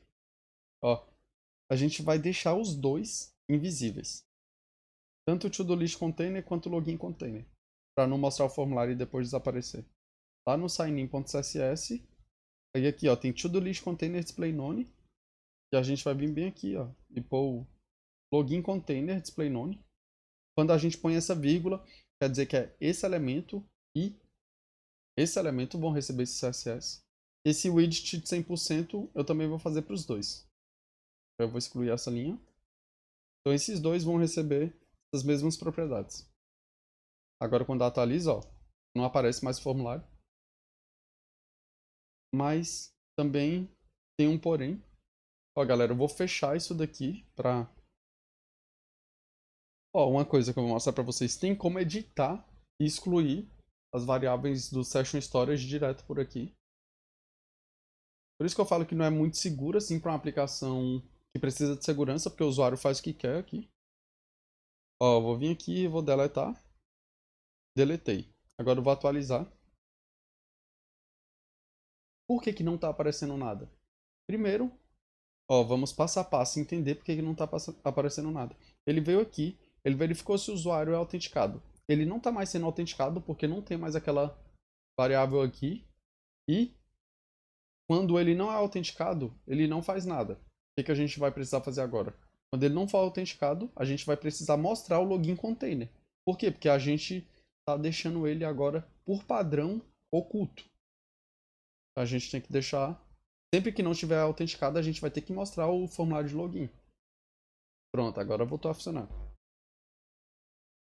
Ó, a gente vai deixar os dois invisíveis. Tanto o to-do list container quanto o login container. Para não mostrar o formulário e depois desaparecer. Lá no signin.css, aí aqui ó, tem to-do list container display none. Que a gente vai vir bem aqui ó, e pôr o login container display none. Quando a gente põe essa vírgula, quer dizer que é esse elemento e esse elemento vão receber esse CSS. Esse widget de 100% eu também vou fazer para os dois. Eu vou excluir essa linha. Então esses dois vão receber as mesmas propriedades. Agora quando atualiza, ó, não aparece mais o formulário. Mas também tem um porém. Ó, galera, eu vou fechar isso daqui pra... Ó, uma coisa que eu vou mostrar pra vocês. Tem como editar e excluir as variáveis do Session Storage direto por aqui. Por isso que eu falo que não é muito seguro assim para uma aplicação que precisa de segurança, porque o usuário faz o que quer aqui. Ó, eu vou vir aqui e vou deletar. Deletei. Agora eu vou atualizar. Por que não está aparecendo nada? Primeiro, ó, vamos passo a passo entender por que não está aparecendo nada. Ele veio aqui, ele verificou se o usuário é autenticado. Ele não está mais sendo autenticado porque não tem mais aquela variável aqui. E quando ele não é autenticado, ele não faz nada. O que a gente vai precisar fazer agora? Quando ele não for autenticado, a gente vai precisar mostrar o login container. Por quê? Porque a gente está deixando ele agora, por padrão, oculto. A gente tem que deixar... Sempre que não estiver autenticado, a gente vai ter que mostrar o formulário de login. Pronto, agora voltou a funcionar.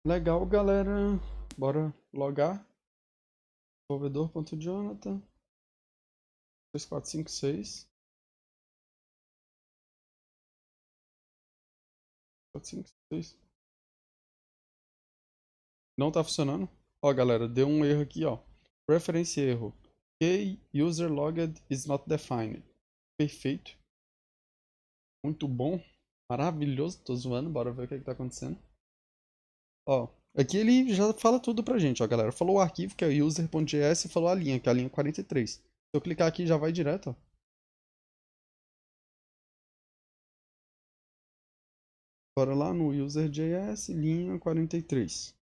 Legal, galera. Bora logar. Desenvolvedor.jonathan 2456 456. Não tá funcionando. Ó, galera, deu um erro aqui, ó. Reference erro. Key user logged is not defined. Perfeito. Muito bom. Maravilhoso. Tô zoando. Bora ver o que tá acontecendo. Ó, Aqui ele já fala tudo pra gente, ó, galera. Falou o arquivo, que é o user.js, e falou a linha, que é a linha 43. Se eu clicar aqui, já vai direto, ó. Bora lá no user.js, linha 43.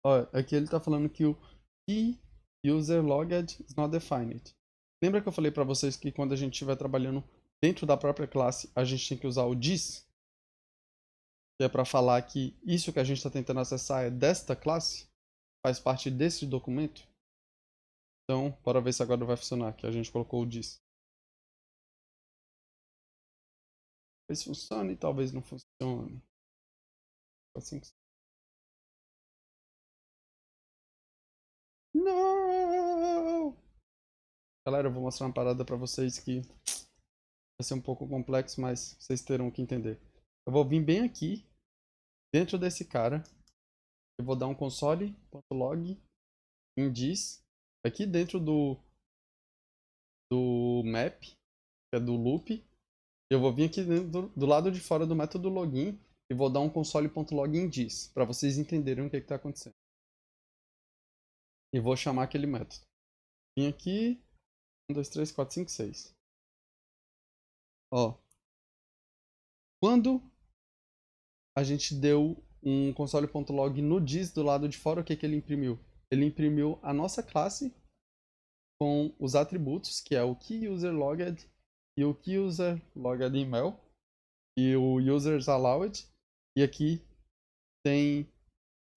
Ó, aqui ele tá falando que o key user logged is not defined. Lembra que eu falei pra vocês que quando a gente estiver trabalhando dentro da própria classe, a gente tem que usar o this? Que é para falar que isso que a gente está tentando acessar é desta classe? Faz parte desse documento? Então, bora ver se agora vai funcionar, que a gente colocou o this. Talvez funcione, talvez não funcione. Assim que... Não! Galera, eu vou mostrar uma parada pra vocês que vai ser um pouco complexo, mas vocês terão que entender. Eu vou vir bem aqui, dentro desse cara. Eu vou dar um console.log em this. Aqui dentro do map, que é do loop. Eu vou vir aqui dentro, do lado de fora do método login e vou dar um console.log em this, para vocês entenderem o que está acontecendo. E vou chamar aquele método. Vim aqui, 1, 2, 3, 4, 5, 6. Ó, quando a gente deu um console.log no this do lado de fora, o que ele imprimiu? Ele imprimiu a nossa classe com os atributos, que é o keyUserLogged e o keyUserLoggedEmail e o usersAllowed. E aqui tem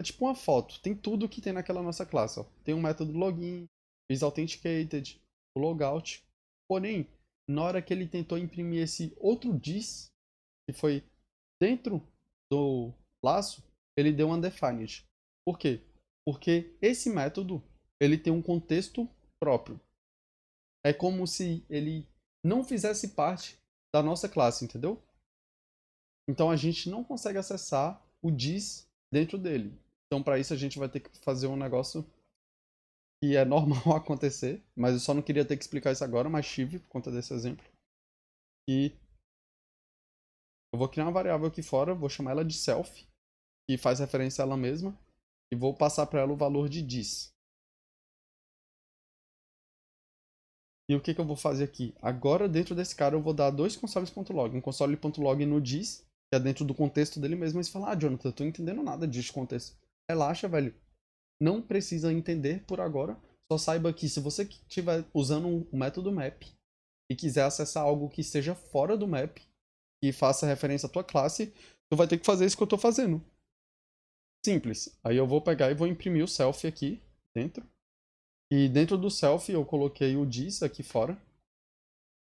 é tipo uma foto, tem tudo que tem naquela nossa classe. Ó. Tem um método login, isAuthenticated, o logout. Porém, na hora que ele tentou imprimir esse outro this, que foi dentro do laço, ele deu undefined. Por quê? Porque esse método ele tem um contexto próprio. É como se ele não fizesse parte da nossa classe, entendeu? Então a gente não consegue acessar o this dentro dele. Então para isso a gente vai ter que fazer um negócio que é normal acontecer, mas eu só não queria ter que explicar isso agora, mas tive por conta desse exemplo. E eu vou criar uma variável aqui fora, vou chamar ela de self, que faz referência a ela mesma, e vou passar para ela o valor de this. E o que eu vou fazer aqui? Agora, dentro desse cara, eu vou dar dois consoles.log. Um console.log no this, que é dentro do contexto dele mesmo, e você fala, Jonathan, eu tô entendendo nada disso de contexto. Relaxa, velho. Não precisa entender por agora. Só saiba que se você estiver usando o método map e quiser acessar algo que esteja fora do map, que faça referência à tua classe, tu vai ter que fazer isso que eu tô fazendo. Simples. Aí eu vou pegar e vou imprimir o self aqui dentro. E dentro do self eu coloquei o this aqui fora,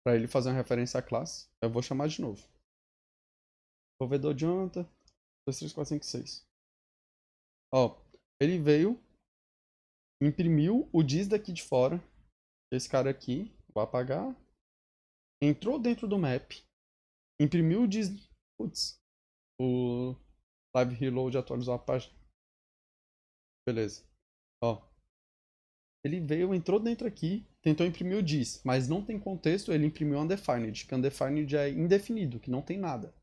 para ele fazer uma referência à classe. Eu vou chamar de novo. Provedor Jonathan, 2, 3, 4, 5, 6. Ó, ele veio, imprimiu o this daqui de fora, esse cara aqui, vou apagar. Entrou dentro do map, imprimiu o this, putz, o live reload atualizou a página. Beleza. Ó, ele veio, entrou dentro aqui, tentou imprimir o this, mas não tem contexto, ele imprimiu undefined, que undefined é indefinido, que não tem nada.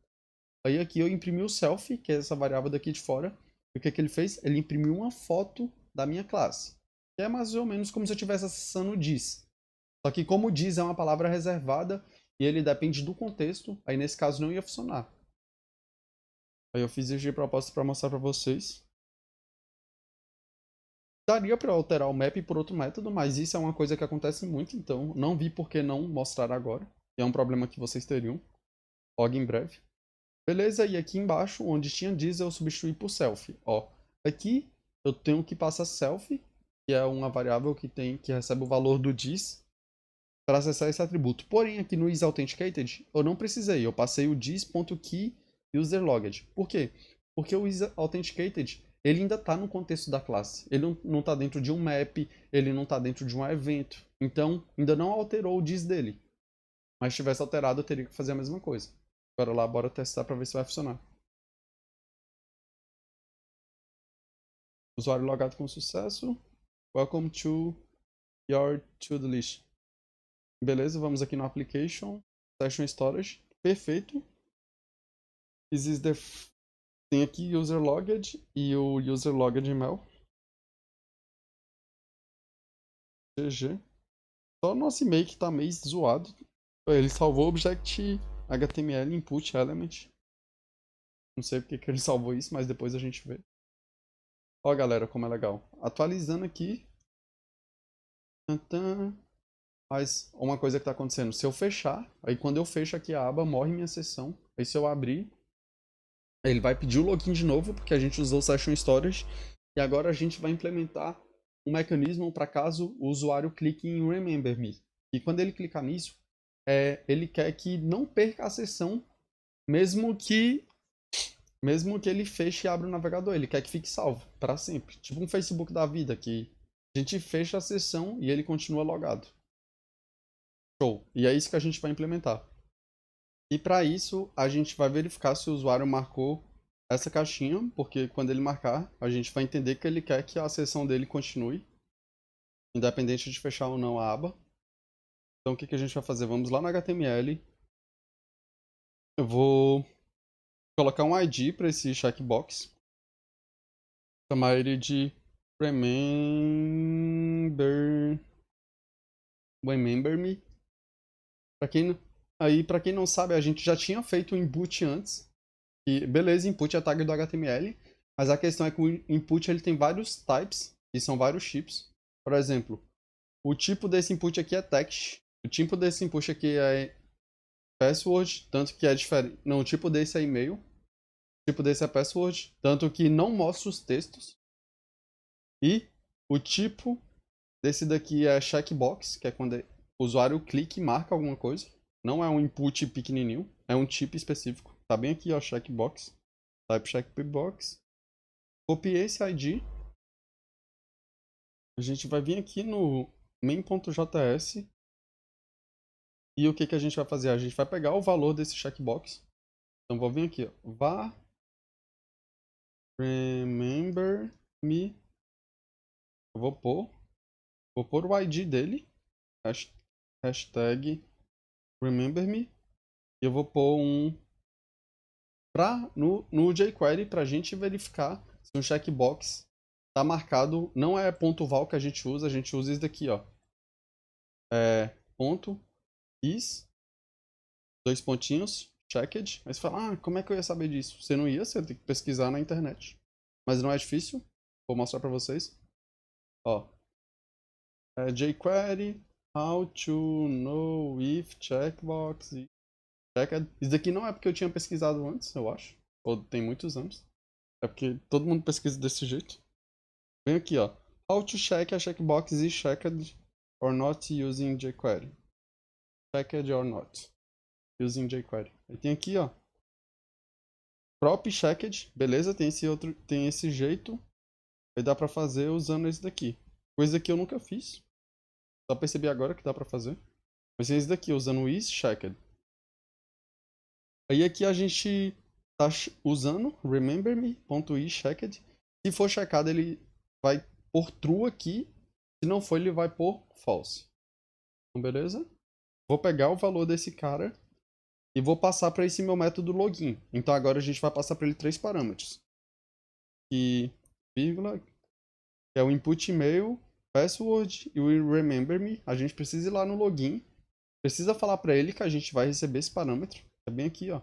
Aí aqui eu imprimi o self, que é essa variável daqui de fora, e o que ele fez? Ele imprimiu uma foto da minha classe, que é mais ou menos como se eu estivesse acessando o this. Só que como o this é uma palavra reservada, e ele depende do contexto, aí nesse caso não ia funcionar. Aí eu fiz isso de propósito para mostrar para vocês. Daria para alterar o map por outro método, mas isso é uma coisa que acontece muito, então não vi por que não mostrar agora. E é um problema que vocês teriam. Logo em breve. Beleza, e aqui embaixo, onde tinha this, eu substituí por self. Ó, aqui eu tenho que passar self, que é uma variável que recebe o valor do this, para acessar esse atributo. Porém, aqui no isAuthenticated, eu não precisei. Eu passei o this.keyUserLogged. Por quê? Porque o isAuthenticated, ele ainda está no contexto da classe. Ele não está dentro de um map, ele não está dentro de um evento. Então, ainda não alterou o this dele. Mas se tivesse alterado, eu teria que fazer a mesma coisa. Agora lá, bora testar para ver se vai funcionar. Usuário logado com sucesso. Welcome to your to-do list. Beleza, vamos aqui no Application. Session Storage. Perfeito. This is the tem aqui user logged e o user logged email. GG. Só o nosso e-mail que tá meio zoado. Ele salvou o object HTML input element. Não sei porque que ele salvou isso, mas depois a gente vê. Ó, galera, como é legal. Atualizando aqui. Mas uma coisa que tá acontecendo. Se eu fechar, aí quando eu fecho aqui a aba, morre minha sessão. Aí se eu abrir, ele vai pedir o login de novo, porque a gente usou o Session Storage. E agora a gente vai implementar um mecanismo para caso o usuário clique em Remember Me. E quando ele clicar nisso, ele quer que não perca a sessão, mesmo que ele feche e abra o navegador. Ele quer que fique salvo para sempre. Tipo um Facebook da vida, que a gente fecha a sessão e ele continua logado. Show. E é isso que a gente vai implementar. E para isso, a gente vai verificar se o usuário marcou essa caixinha, porque quando ele marcar, a gente vai entender que ele quer que a sessão dele continue, independente de fechar ou não a aba. Então o que a gente vai fazer? Vamos lá no HTML. Eu vou colocar um ID para esse checkbox. Chamar ele de Remember Me. Para quem não sabe, a gente já tinha feito o input antes. E beleza, input é a tag do HTML, mas a questão é que o input ele tem vários types, e são vários tipos. Por exemplo, o tipo desse input aqui é text, o tipo desse input aqui é password, tanto que é diferente. Não, o tipo desse é e-mail, o tipo desse é password, tanto que não mostra os textos. E o tipo desse daqui é checkbox, que é quando o usuário clica e marca alguma coisa. Não é um input pequenininho, é um tipo específico. Tá bem aqui, ó, checkbox. Type checkbox. Copiei esse ID. A gente vai vir aqui no main.js. E o que a gente vai fazer? A gente vai pegar o valor desse checkbox. Então vou vir aqui, ó. var remember me. Eu vou pôr o ID dele. Hashtag remember me. E eu vou pôr no jQuery pra gente verificar se um checkbox tá marcado. Não é .val que a gente usa isso daqui, ó. Ponto is, dois pontinhos, checked. Aí você fala, como é que eu ia saber disso? Você não ia, você tem que pesquisar na internet. Mas não é difícil. Vou mostrar pra vocês. Ó. jQuery, how to know if checkbox is checked. Isso daqui não é porque eu tinha pesquisado antes, eu acho. Ou tem muitos anos. É porque todo mundo pesquisa desse jeito. Vem aqui, ó. How to check a checkbox is checked or not using jQuery. Checked or not using jQuery. Aí tem aqui, ó. Prop checked, beleza? Tem esse jeito. Aí dá pra fazer usando esse daqui. Coisa que eu nunca fiz. Só percebi agora que dá pra fazer. Mas tem esse daqui, usando o is checked. Aí aqui a gente tá usando rememberme.isChecked. Se for checado, ele vai por true aqui. Se não for, ele vai por false. Então, beleza? Vou pegar o valor desse cara e vou passar para esse meu método login. Então agora a gente vai passar para ele 3 parâmetros. Que, vírgula, que é o input email, password e o remember me. A gente precisa ir lá no login. Precisa falar para ele que a gente vai receber esse parâmetro. É bem aqui, ó.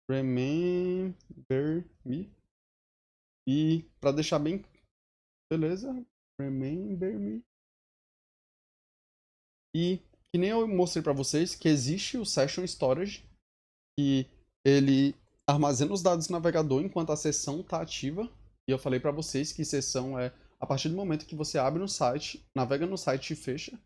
Remember me. E para deixar bem... Beleza? Remember me. E que nem eu mostrei para vocês que existe o Session Storage, que ele armazena os dados do navegador enquanto a sessão está ativa. E eu falei para vocês que sessão é a partir do momento que você abre um site, navega no site e fecha.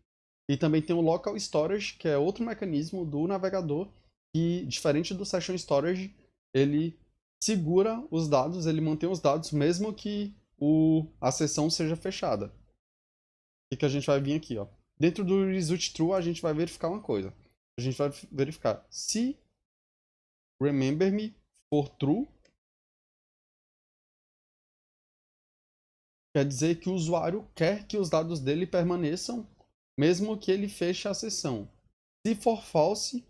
E também tem o Local Storage, que é outro mecanismo do navegador que, diferente do Session Storage, ele segura os dados, ele mantém os dados mesmo que a sessão seja fechada. O que a gente vai vir aqui, ó. Dentro do result true, a gente vai verificar uma coisa. A gente vai verificar se remember me for true, quer dizer que o usuário quer que os dados dele permaneçam mesmo que ele feche a sessão. Se for false,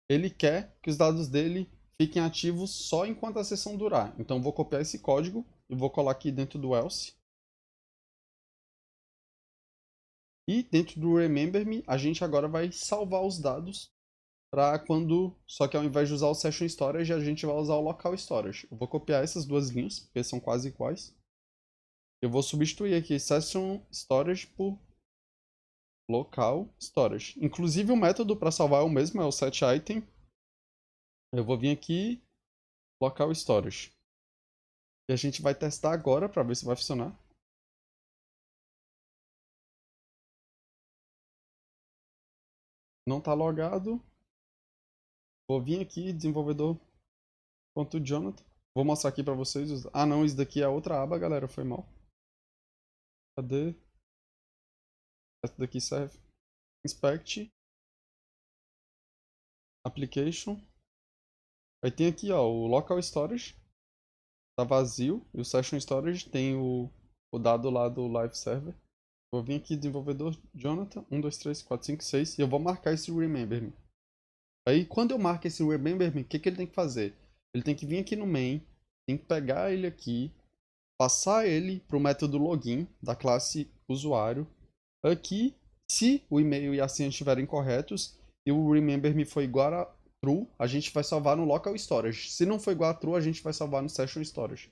ele quer que os dados dele fiquem ativos só enquanto a sessão durar. Então vou copiar esse código e vou colar aqui dentro do else. E dentro do remember me, a gente agora vai salvar os dados para quando, só que ao invés de usar o session storage, a gente vai usar o local storage. Eu vou copiar essas duas linhas, porque são quase iguais. Eu vou substituir aqui session storage por local storage. Inclusive o método para salvar é o mesmo, é o setItem. Eu vou vir aqui, local storage. E a gente vai testar agora para ver se vai funcionar. Não está logado. Vou vir aqui, desenvolvedor.jonathan. Vou mostrar aqui para vocês. Ah não, isso daqui é outra aba, galera, foi mal. Cadê? Essa daqui serve. Inspect. Application. Aí tem aqui, ó, o local storage. Tá vazio. E o session storage tem o dado lá do live server. Vou vir aqui, desenvolvedor Jonathan, 1, 2, 3, 4, 5, 6, e eu vou marcar esse remember me. Aí, quando eu marco esse remember me, o que ele tem que fazer? Ele tem que vir aqui no main, tem que pegar ele aqui, passar ele para o método login da classe usuário. Aqui, se o e-mail e a senha estiverem corretos e o remember me for igual a true, a gente vai salvar no local storage. Se não for igual a true, a gente vai salvar no session storage.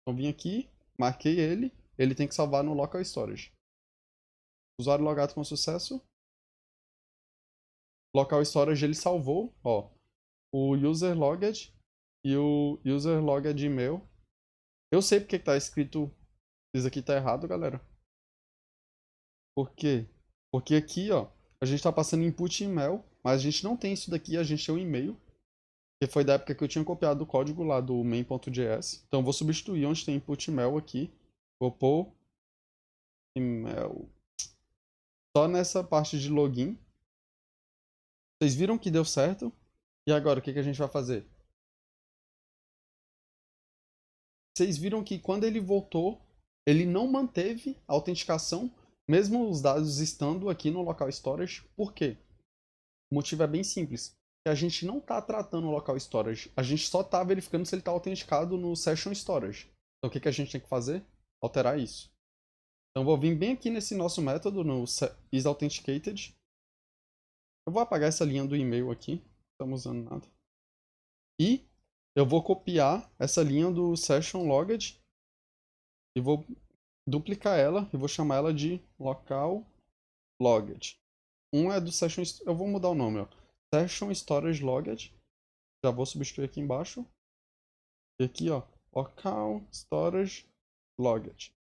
Então, vim aqui, marquei ele tem que salvar no local storage. Usuário logado com sucesso. Local storage ele salvou, ó, o user logged e o user logged email. Eu sei porque que tá escrito isso aqui tá errado, galera. Por quê? Porque aqui, ó, a gente tá passando input email, mas a gente não tem isso daqui, a gente tem um e-mail, que foi da época que eu tinha copiado o código lá do main.js. Então eu vou substituir onde tem input email aqui. Vou pôr email só nessa parte de login. Vocês viram que deu certo? E agora, o que a gente vai fazer? Vocês viram que quando ele voltou, ele não manteve a autenticação, mesmo os dados estando aqui no local storage. Por quê? O motivo é bem simples. A gente não está tratando o local storage, a gente só está verificando se ele está autenticado no session storage. Então o que a gente tem que fazer? Alterar isso. Então eu vou vir bem aqui nesse nosso método, no isAuthenticated. Eu vou apagar essa linha do e-mail aqui, não estamos usando nada. E eu vou copiar essa linha do session logged e vou duplicar ela e vou chamar ela de local logged. Um é do session, eu vou mudar o nome, ó. Session storage logged. Já vou substituir aqui embaixo. E aqui, ó, local storage logged.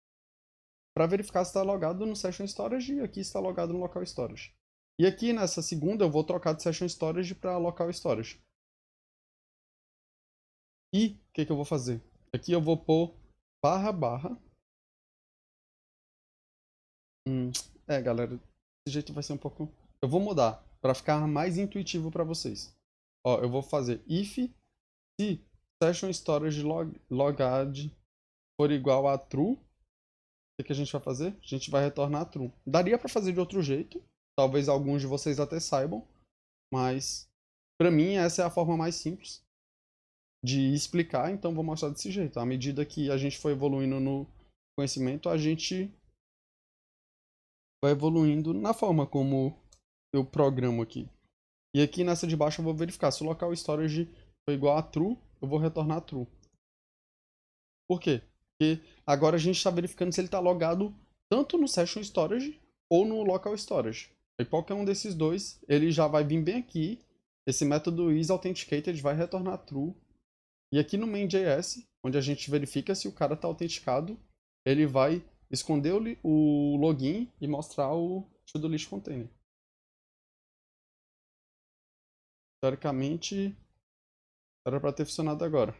Para verificar se está logado no session storage e aqui está logado no local storage. E aqui nessa segunda eu vou trocar de session storage para local storage. E o que eu vou fazer? Aqui eu vou pôr //. Galera, desse jeito vai ser um pouco... Eu vou mudar para ficar mais intuitivo para vocês. Ó, eu vou fazer if se session storage logad for igual a true. O que a gente vai fazer? A gente vai retornar true. Daria para fazer de outro jeito. Talvez alguns de vocês até saibam. Mas para mim essa é a forma mais simples de explicar. Então vou mostrar desse jeito. À medida que a gente for evoluindo no conhecimento, a gente vai evoluindo na forma como eu programo aqui. E aqui nessa de baixo eu vou verificar se o local storage for igual a true, eu vou retornar true. Por quê? Porque agora a gente está verificando se ele está logado tanto no session storage ou no local storage. E qualquer um desses dois, ele já vai vir bem aqui. Esse método isAuthenticated vai retornar true. E aqui no main.js, onde a gente verifica se o cara está autenticado, ele vai esconder o login e mostrar o to-do list container. Teoricamente, era para ter funcionado agora.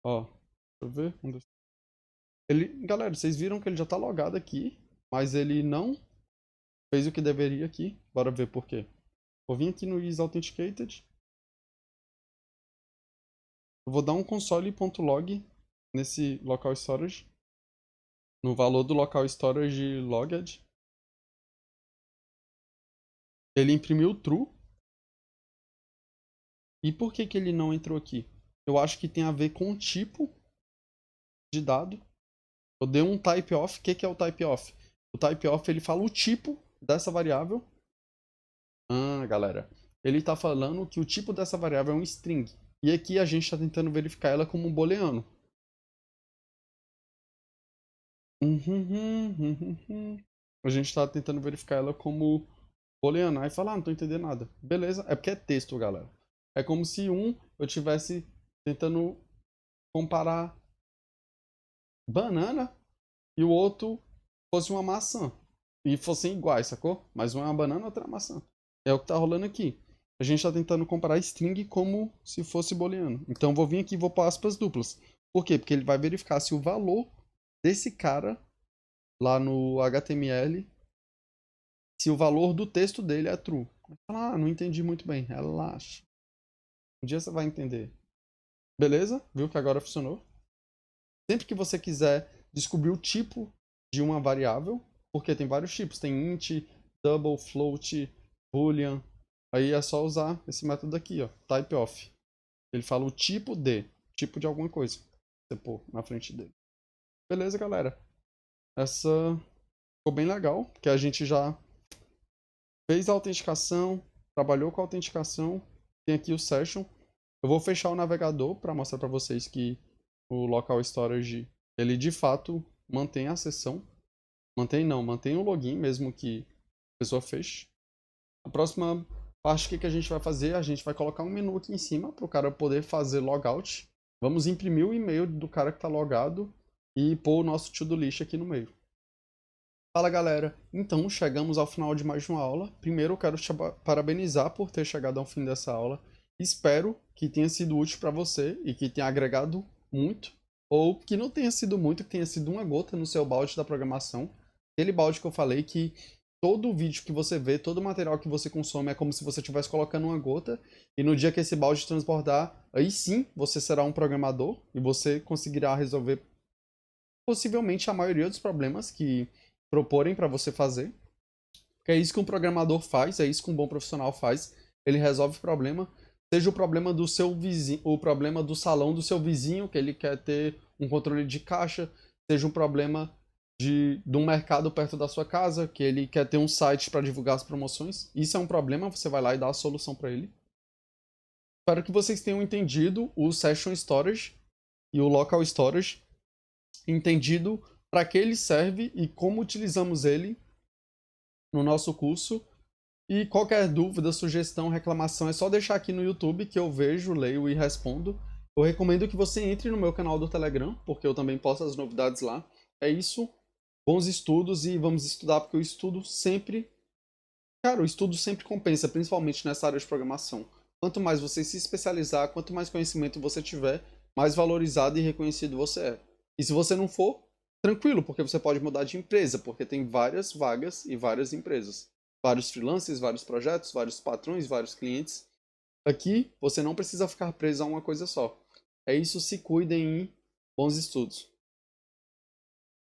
Ó, deixa eu ver. Galera, vocês viram que ele já está logado aqui, mas ele não fez o que deveria aqui. Bora ver por quê. Vou vir aqui no isAuthenticated. Eu vou dar um console.log nesse local storage. No valor do local storage logged. Ele imprimiu true. E por que que ele não entrou aqui? Eu acho que tem a ver com o tipo de dado. Eu dei um type of. O que que é o type of? O type of ele fala o tipo dessa variável. Ah, galera. Ele está falando que o tipo dessa variável é um string. E aqui a gente está tentando verificar ela como um booleano. A gente está tentando verificar ela como booleano. Aí fala, não tô entendendo nada. Beleza, é porque é texto, galera. É como se eu tivesse tentando comparar banana e o outro fosse uma maçã. E fossem iguais, sacou? Mas um é uma banana, outra é uma maçã. É o que tá rolando aqui. A gente tá tentando comparar string como se fosse booleano. Então eu vou vir aqui e vou pôr aspas duplas. Por quê? Porque ele vai verificar se o valor desse cara lá no HTML, se o valor do texto dele é true. Ah, não entendi muito bem. Relaxa. Um dia você vai entender. Beleza? Viu que agora funcionou? Sempre que você quiser descobrir o tipo de uma variável, porque tem vários tipos, tem int, double, float, boolean, aí é só usar esse método aqui, ó, typeof. Ele fala o tipo de alguma coisa, você pôr na frente dele. Beleza, galera? Essa ficou bem legal, porque a gente já fez a autenticação, trabalhou com a autenticação, tem aqui o session. Eu vou fechar o navegador para mostrar para vocês que o local storage ele de fato mantém a sessão. Mantém o login mesmo que a pessoa feche. A próxima parte que a gente vai fazer, a gente vai colocar um menu aqui em cima para o cara poder fazer logout. Vamos imprimir o e-mail do cara que está logado e pôr o nosso to-do list aqui no meio. Fala galera, então chegamos ao final de mais uma aula. Primeiro eu quero te parabenizar por ter chegado ao fim dessa aula. Espero que tenha sido útil para você e que tenha agregado muito, ou que não tenha sido muito, que tenha sido uma gota no seu balde da programação. Aquele balde que eu falei que todo vídeo que você vê, todo material que você consome é como se você estivesse colocando uma gota, e no dia que esse balde transbordar, aí sim você será um programador e você conseguirá resolver possivelmente a maioria dos problemas que proporem para você fazer. Porque é isso que um programador faz, é isso que um bom profissional faz. Ele resolve o problema, seja o problema do seu vizinho, o problema do salão do seu vizinho, que ele quer ter um controle de caixa, seja um problema de um mercado perto da sua casa, que ele quer ter um site para divulgar as promoções. Isso é um problema, você vai lá e dá a solução para ele. Espero que vocês tenham entendido o Session Storage e o Local Storage, entendido para que ele serve e como utilizamos ele no nosso curso. E qualquer dúvida, sugestão, reclamação, é só deixar aqui no YouTube que eu vejo, leio e respondo. Eu recomendo que você entre no meu canal do Telegram, porque eu também posto as novidades lá. É isso, bons estudos e vamos estudar, porque o estudo sempre... Cara, o estudo sempre compensa, principalmente nessa área de programação. Quanto mais você se especializar, quanto mais conhecimento você tiver, mais valorizado e reconhecido você é. E se você não for, tranquilo, porque você pode mudar de empresa, porque tem várias vagas e várias empresas. Vários freelancers, vários projetos, vários patrões, vários clientes. Aqui, você não precisa ficar preso a uma coisa só. É isso, se cuidem e bons estudos.